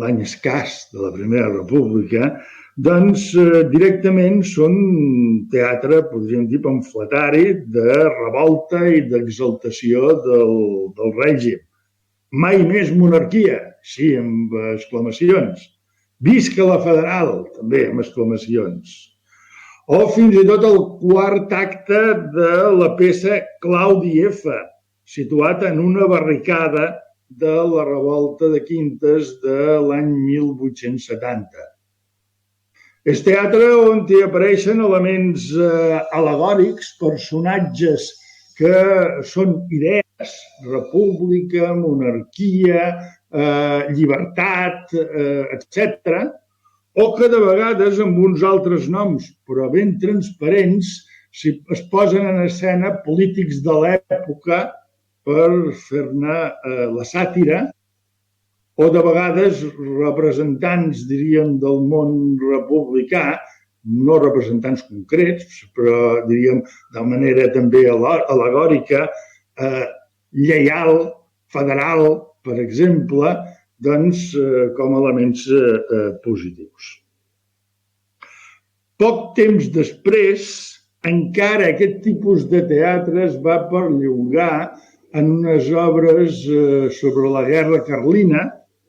S3: l'any escàs de la Primera República, doncs directament són teatre, podríem dir, pamfletari, de revolta i d'exaltació del règim. Mai més monarquia, sí, amb exclamacions. Visca la federal, també amb exclamacions. O fins i tot el quart acte de la peça Claudi F, situat en una barricada de la revolta de Quintes de l'any 1870. És teatre on hi apareixen elements al·legòrics, personatges que són idees, república, monarquia, llibertat, etc., o que de vegades amb uns altres noms, però ben transparents, es posen en escena polítics de l'època per fer-ne la sàtira, o de vegades representants, diríem, del món republicà, no representants concrets, però diríem de manera també al·legòrica, lleial, federal, per exemple, doncs com elements positius. Poc temps després, encara aquest tipus de teatre es va perllongar en unes obres sobre la guerra carlina,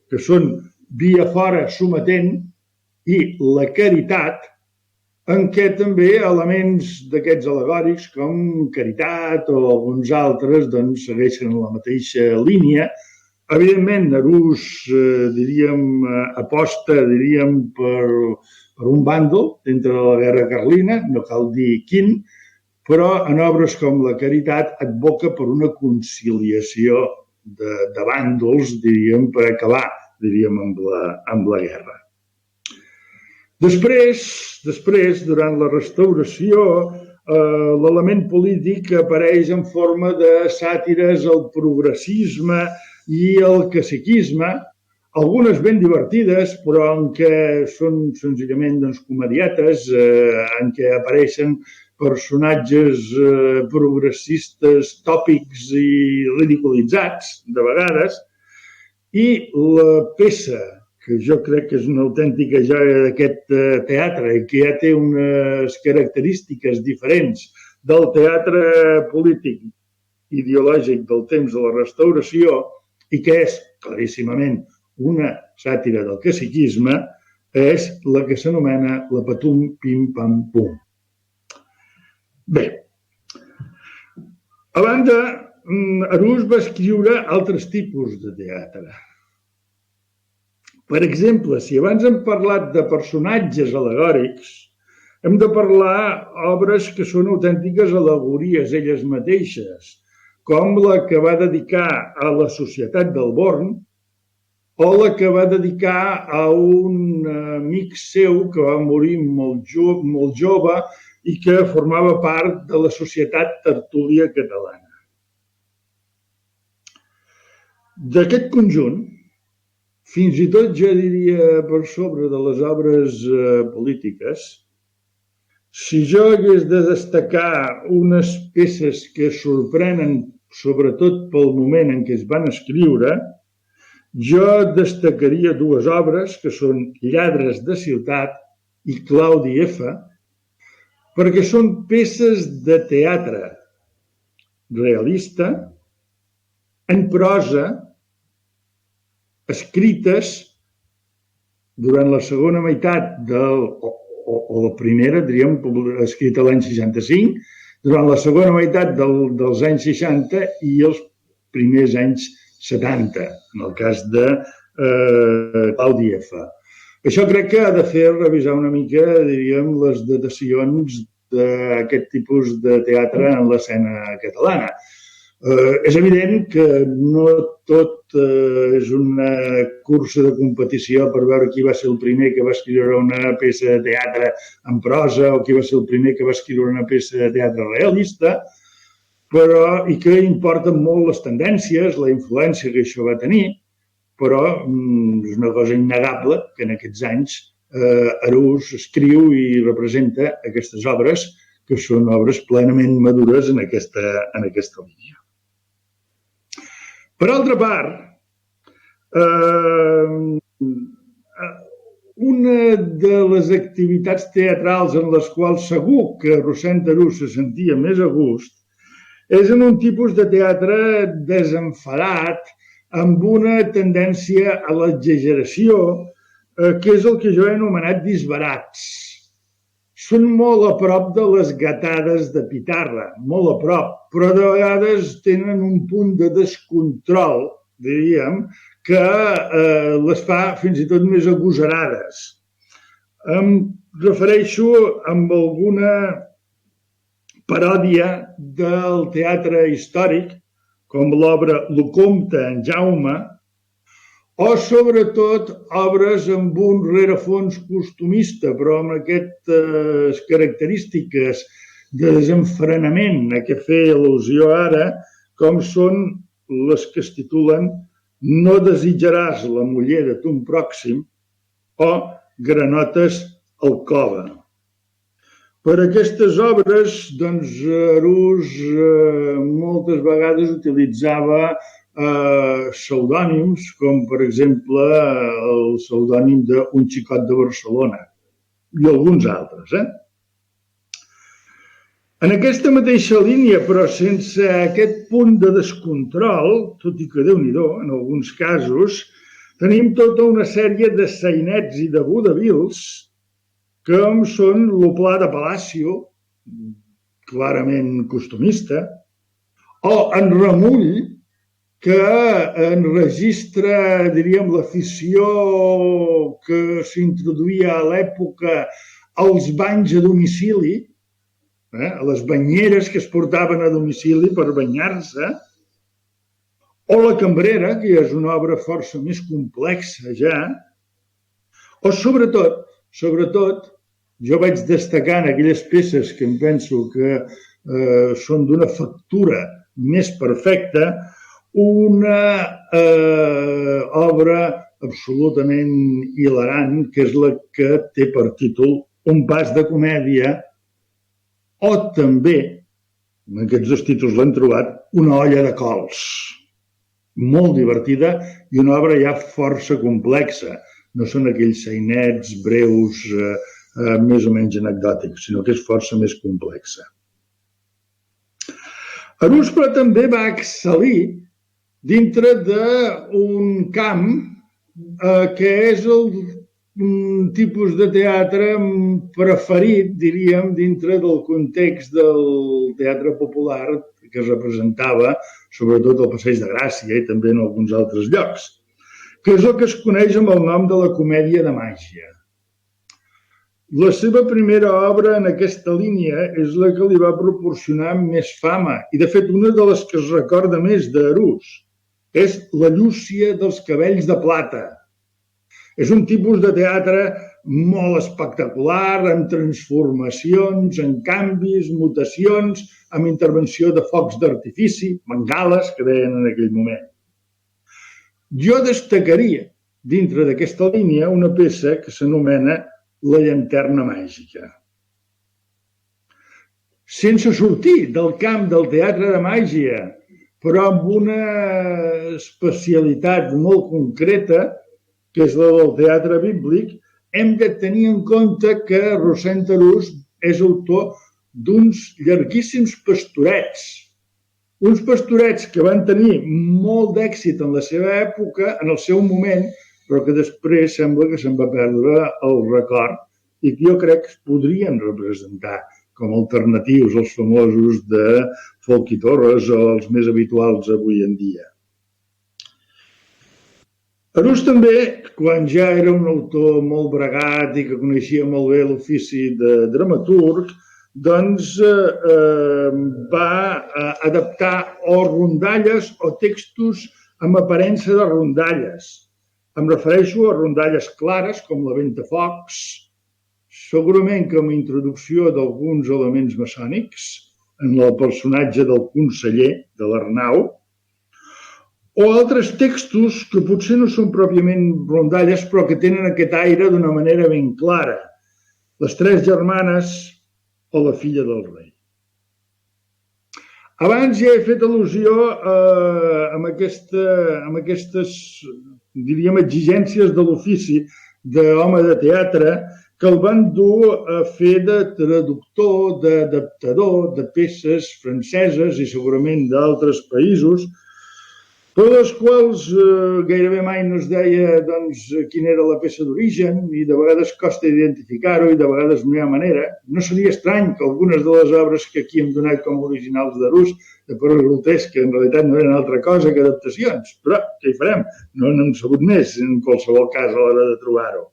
S3: que són Via fora sometent i La caritat, en què també elements d'aquests al·legòrics com caritat o alguns altres doncs, segueixen la mateixa línia. Evidentment, Arús, aposta, per un bàndol dintre de la guerra carlina, no cal dir quin, però en obres com La caritat advoca per una conciliació de bàndols, per acabar, amb la guerra. Després, durant la restauració, l'element polític apareix en forma de sàtires al progressisme i al caciquisme, algunes ben divertides, però en què són senzillament comedietes, en què apareixen personatges progressistes tòpics i ridiculitzats, de vegades, i la peça, que jo crec que és una autèntica joia d'aquest teatre i que ja té unes característiques diferents del teatre polític ideològic del temps de la restauració i que és claríssimament una sàtira del caciquisme, és la que s'anomena la Patum Pim Pam Pum. Bé, a banda, Arús va escriure altres tipus de teatre. Per exemple, si abans hem parlat de personatges al·legòrics, hem de parlar obres que són autèntiques al·legories elles mateixes, com la que va dedicar a la Societat del Born o la que va dedicar a un amic seu que va morir molt jove i que formava part de la Societat Tertúlia Catalana. D'aquest conjunt, fins i tot jo diria per sobre de les obres polítiques, si jo hagués de destacar unes peces que sorprenen sobretot pel moment en què es van escriure, jo destacaria dues obres que són Lladres de ciutat i Claudi F, perquè són peces de teatre realista, en prosa, escrites durant la segona meitat o la primera, diríem, escrita l'any 65, durant la segona meitat dels anys 60 i els primers anys 70, en el cas de Claudi F. Això crec que ha de fer revisar una mica, diríem, les datacions d'aquest tipus de teatre en l'escena catalana. És evident que no tot és una cursa de competició per veure qui va ser el primer que va escriure una peça de teatre en prosa o qui va ser el primer que va escriure una peça de teatre realista, però i que importen molt les tendències, la influència que això va tenir, però és una cosa innegable que en aquests anys Arús escriu i representa aquestes obres que són obres plenament madures en aquesta línia. Per altra part, una de les activitats teatrals en les quals segur que Rossend Arús se sentia més a gust és en un tipus de teatre desenfadat, amb una tendència a l'exageració, que és el que jo he anomenat disbarats. Són molt a prop de les gatades de pitarra, molt a prop, però de vegades tenen un punt de descontrol, diríem, que les fa fins i tot més agosarades. Em refereixo amb alguna paròdia del teatre històric, com l'obra Lo Comte en Jaume, o sobretot obres amb un rerefons costumista, però amb aquestes característiques de desenfrenament a què feia al·lusió ara, com són les que es titulen No desitjaràs la muller de ton pròxim o Granotes al cove. Per aquestes obres, doncs, Arús moltes vegades utilitzava pseudònims, com per exemple el pseudònim d'Un xicot de Barcelona i alguns altres. En aquesta mateixa línia, però sense aquest punt de descontrol, tot i que Déu-n'hi-do, en alguns casos, tenim tota una sèrie de sainets i de vodevils com són Lo Pla de Palacio, clarament costumista, o En Remull, que enregistra, diríem, l'afició que s'introduïa a l'època als banys a domicili, a les banyeres que es portaven a domicili per banyar-se, o La Cambrera, que és una obra força més complexa ja, o sobretot, jo vaig destacar en aquelles peces que em penso que són d'una factura més perfecta, una obra absolutament hilarant, que és la que té per títol Un pas de comèdia, o també, en aquests dos títols l'hem trobat, Una olla de cols. Molt divertida i una obra ja força complexa. No són aquells sainets breus, més o menys anecdòtics, sinó que és força més complexa. Arús, però, també va excel·lir dintre d'un camp que és un tipus de teatre preferit, diríem, dintre del context del teatre popular que es representava, sobretot al Passeig de Gràcia i també en alguns altres llocs, que és el que es coneix amb el nom de la comèdia de màgia. La seva primera obra en aquesta línia és la que li va proporcionar més fama i, de fet, una de les que es recorda més d'Arús és La Llúcia dels cabells de plata. És un tipus de teatre molt espectacular, amb transformacions, amb canvis, mutacions, amb intervenció de focs d'artifici, bengales, que deien en aquell moment. Jo destacaria, dintre d'aquesta línia, una peça que s'anomena La llanterna màgica. Sense sortir del camp del teatre de màgia, però amb una especialitat molt concreta, que és la del teatre bíblic, hem de tenir en compte que Rossend Arús és autor d'uns llarguíssims pastorets. Uns pastorets que van tenir molt d'èxit en la seva època, en el seu moment, però que després sembla que se'n va perdre el record i que jo crec que es podrien representar com alternatius als famosos de Folch i Torres o els més habituals avui en dia. Arús també, quan ja era un autor molt bregat i que coneixia molt bé l'ofici de dramaturg, doncs va adaptar o rondalles o textos amb aparença de rondalles. Em refereixo a rondalles clares, com La Ventafocs, segurament com a introducció d'alguns elements maçònics en el personatge del conseller de l'Arnau, o altres textos que potser no són pròpiament rondalles, però que tenen aquest aire d'una manera ben clara. Les tres germanes o La filla del rei. Abans ja he fet al·lusió amb aquestes, diríem, exigències de l'ofici d'home de teatre que el van dur a fer de traductor, d'adaptador de peces franceses i segurament d'altres països, per les quals gairebé mai no es deia quina era la peça d'origen i de vegades costa identificar-ho i de vegades no hi ha manera. No seria estrany que algunes de les obres que aquí hem donat com originals d'Arús, de Perros Grotescs, que en realitat no eren altra cosa que adaptacions, però què hi farem? No n'hem sabut més, en qualsevol cas, a l'hora de trobar-ho.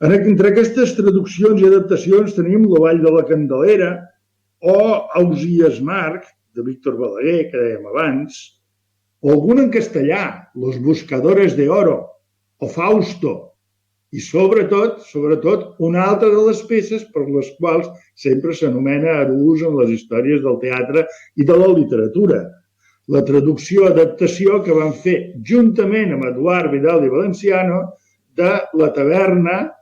S3: Entre aquestes traduccions i adaptacions tenim La Vall de la Candelera o Ausiàs March, de Víctor Balaguer, que dèiem abans, o algun en castellà, Los Buscadores de Oro, o Fausto, i sobretot, una altra de les peces per les quals sempre s'anomena Arús en les històries del teatre i de la literatura. La traducció-adaptació que van fer juntament amb Eduard Vidal i Valenciano de La Taverna,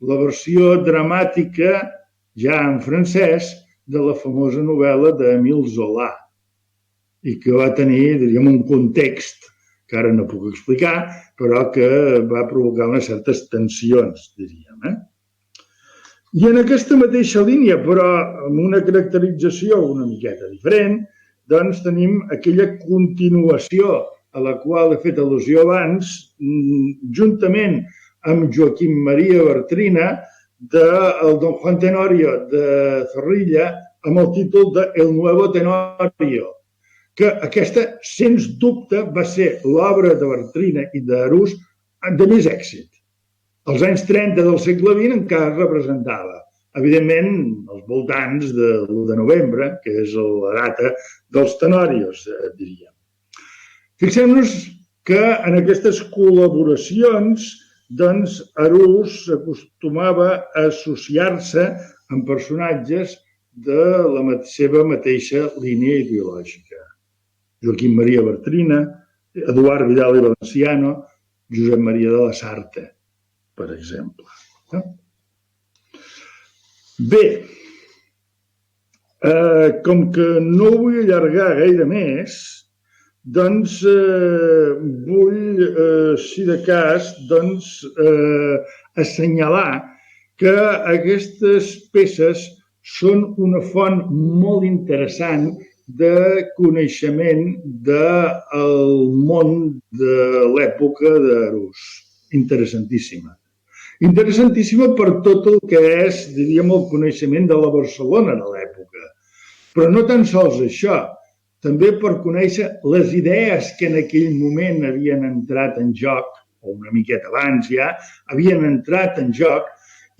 S3: la versió dramàtica, ja en francès, de la famosa novel·la d'Émile Zola, i que va tenir, diríem, un context que ara no puc explicar, però que va provocar unes certes tensions, diríem. I en aquesta mateixa línia, però amb una caracterització una miqueta diferent, doncs tenim aquella continuació a la qual he fet al·lusió abans, juntament amb Joaquim Maria Bartrina, del Don Juan Tenorio de Zorrilla, amb el títol de El Nuevo Tenorio, que aquesta, sens dubte, va ser l'obra de Bartrina i d'Arús de més èxit. Als anys 30 del segle XX encara es representava, evidentment, als voltants de l'1 de novembre, que és la data dels Tenorios, diríem. Fixem-nos que en aquestes col·laboracions doncs Arús acostumava a associar-se amb personatges de la seva mateixa línia ideològica. Joaquim Maria Bartrina, Eduard Vidal i Valenciano, Josep Maria de la Sarta, per exemple. Bé, com que no vull allargar gaire més, doncs vull, si de cas, assenyalar que aquestes peces són una font molt interessant de coneixement del món de l'època d'Arús. Interessantíssima. Interessantíssima per tot el que és, diríem, el coneixement de la Barcelona de l'època. Però no tan sols això, també per conèixer les idees que en aquell moment havien entrat en joc, o una miqueta abans ja, havien entrat en joc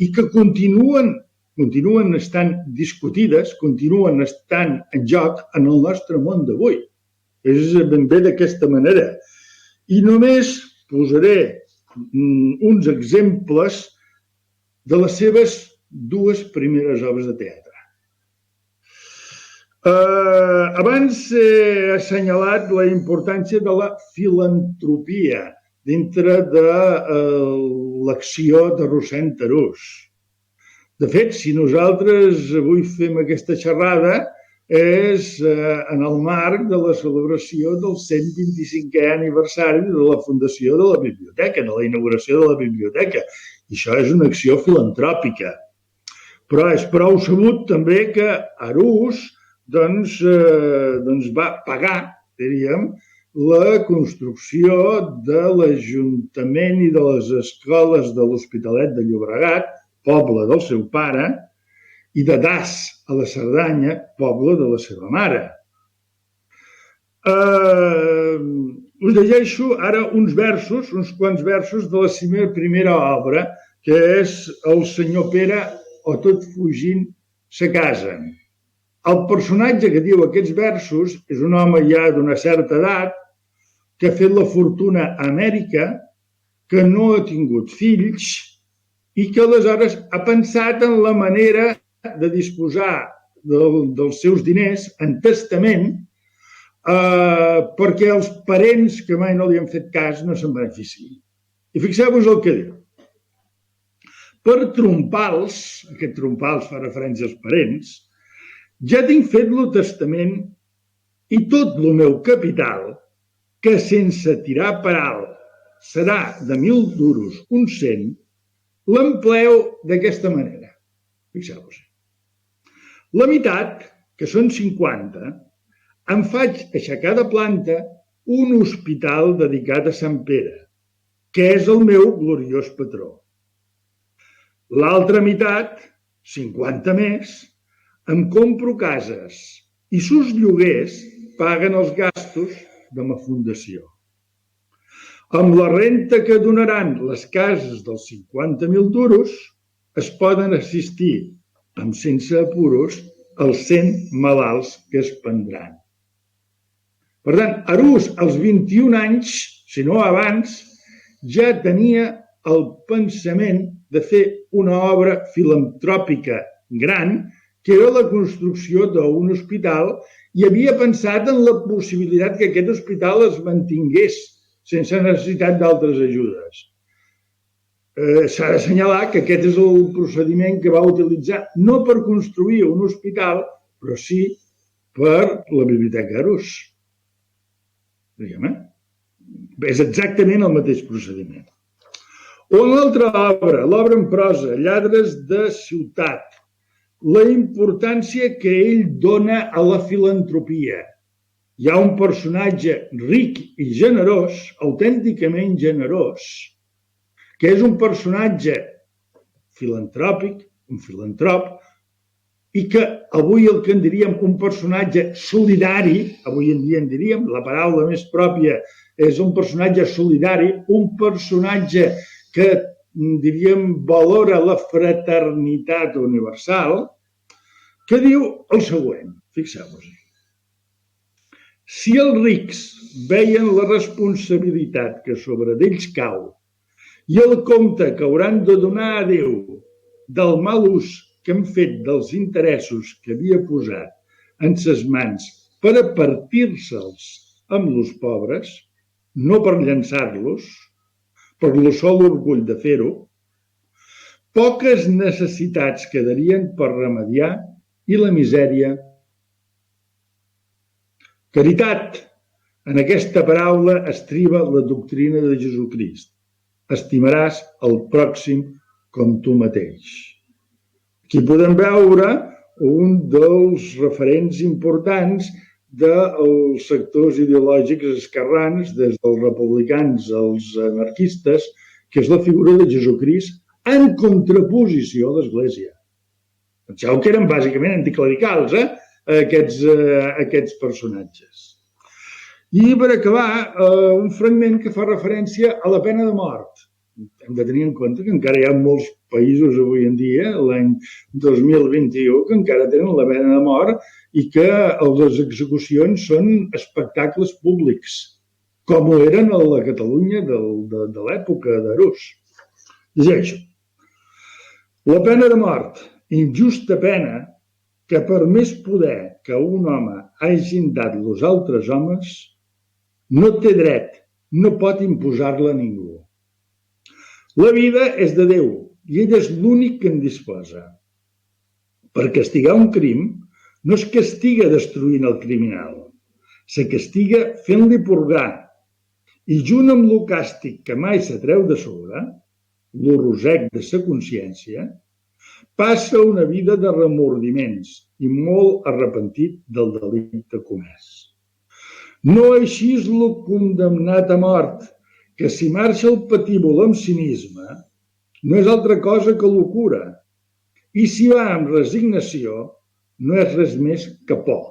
S3: i que continuen estant discutides, continuen estant en joc en el nostre món d'avui. És ben bé d'aquesta manera. I només posaré uns exemples de les seves dues primeres obres de teatre. Abans he assenyalat la importància de la filantropia dintre de l'acció de Rossend Arús. De fet, si nosaltres avui fem aquesta xerrada és en el marc de la celebració del 125è aniversari de la fundació de la biblioteca, de la inauguració de la biblioteca. I això és una acció filantròpica. Però és prou sabut també que Arús va pagar, diríem, la construcció de l'Ajuntament i de les escoles de l'Hospitalet de Llobregat, poble del seu pare, i de Das, a la Cerdanya, poble de la seva mare. Us llegeixo ara uns quants versos de la seva primera obra, que és El senyor Pere o tot fugint se casen. El personatge que diu aquests versos és un home ja d'una certa edat que ha fet la fortuna a Amèrica, que no ha tingut fills i que aleshores ha pensat en la manera de disposar dels seus diners en testament perquè els parents que mai no li han fet cas no se'n beneficiïn. I fixeu-vos el que diu. Per trompals, aquest trompals fa referència als parents, ja tinc fet-lo testament i tot el meu capital, que sense tirar per alt serà de 1.000 duros un 100, l'empleo d'aquesta manera. Fixeu-vos. La meitat, que són 50, em faig aixecar de planta un hospital dedicat a Sant Pere, que és el meu gloriós patró. L'altra meitat, 50 més, em compro cases i sus lloguers paguen els gastos de ma fundació. Amb la renta que donaran les cases dels 50.000 duros es poden assistir, amb sense apuros, els 100 malalts que es prendran. Per tant, Arús, als 21 anys, si no abans, ja tenia el pensament de fer una obra filantròpica gran, que era la construcció d'un hospital, i havia pensat en la possibilitat que aquest hospital es mantingués sense necessitat d'altres ajudes. S'ha d'assenyalar que aquest és el procediment que va utilitzar no per construir un hospital, però sí per la Biblioteca Arús. És exactament el mateix procediment. O en l'altra obra, l'obra en prosa, Lladres de ciutat, la importància que ell dona a la filantropia. Hi ha un personatge ric i generós, autènticament generós, que és un personatge filantròpic, un filantrop, i que avui el que en diríem un personatge solidari, avui en dia en diríem, la paraula més pròpia és un personatge solidari, un personatge que, diríem, valora la fraternitat universal, que diu el següent, fixeu-vos-hi. Si els rics veien la responsabilitat que sobre d'ells cau i el compte que hauran de donar a Déu del mal ús que han fet dels interessos que havia posat en ses mans per a partir-se'ls amb los pobres, no per llançar-los, per lo sol orgull de fer-ho, poques necessitats quedarien per remediar i la misèria. Caritat, en aquesta paraula estriba la doctrina de Jesucrist. Estimaràs el pròxim com tu mateix. Aquí podem veure un dels referents importants dels sectors ideològics esquerrans, des dels republicans als anarquistes, que és la figura de Jesucrist en contraposició a l'Església. Penseu que eren bàsicament anticlericals, aquests personatges. I per acabar, un fragment que fa referència a la pena de mort. Hem de tenir en compte que encara hi ha molts països avui en dia, l'any 2021, que encara tenen la pena de mort i que les execucions són espectacles públics, com ho eren a la Catalunya de l'època d'Arús. Llegeixo. La pena de mort, injusta pena, que per més poder que un home hagin dat los altres homes, no té dret, no pot imposar-la a ningú. La vida és de Déu i ell és l'únic que en disposa. Per castigar un crim no es castiga destruint el criminal, se castiga fent-li purgar i junt amb lo càstig que mai s'atreu de sobre, lo rosec de sa consciència, passa una vida de remordiments i molt arrepentit del delicte comès. No així és lo condemnat a mort, que si marxa el patíbul amb cinisme, no és altra cosa que locura, i si va amb resignació, no és res més que por.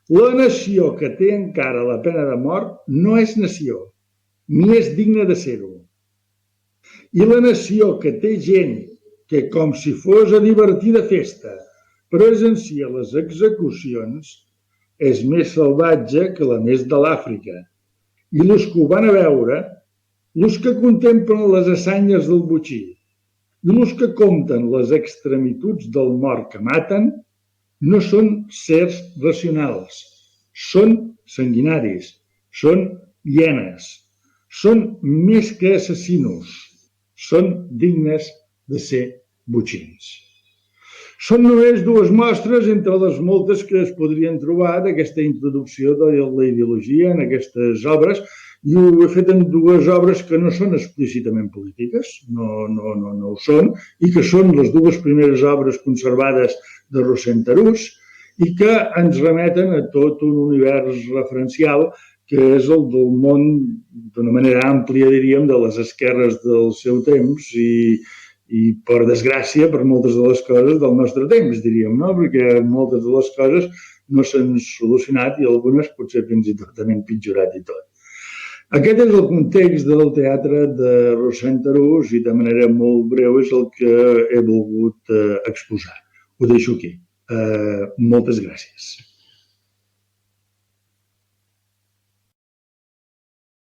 S3: La nació que té encara la pena de mort no és nació, ni és digna de ser-ho. I la nació que té gent que, com si fos a divertir de festa, presencia les execucions, és més salvatge que la més de l'Àfrica. I los que ho van a veure, los que contemplen les assanyes del botxí, i los que compten les extremituds del mort que maten, no són sers racionals, són sanguinaris, són hienes, són més que assassinos, són dignes de ser botxins. Són només dues mostres entre les moltes que es podrien trobar d'aquesta introducció de la ideologia en aquestes obres i ho he fet en dues obres que no són explícitament polítiques, no ho són, i que són les dues primeres obres conservades de Rossend Arús i que ens remeten a tot un univers referencial que és el del món, d'una manera àmplia, diríem, de les esquerres del seu temps i per desgràcia, per moltes de les coses del nostre temps, diríem, no? Perquè moltes de les coses no s'han solucionat i algunes potser fins i tot han empitjorat i tot. Aquest és el context del teatre de Rossend Arús i de manera molt breu és el que he volgut exposar. Ho deixo aquí. Moltes gràcies.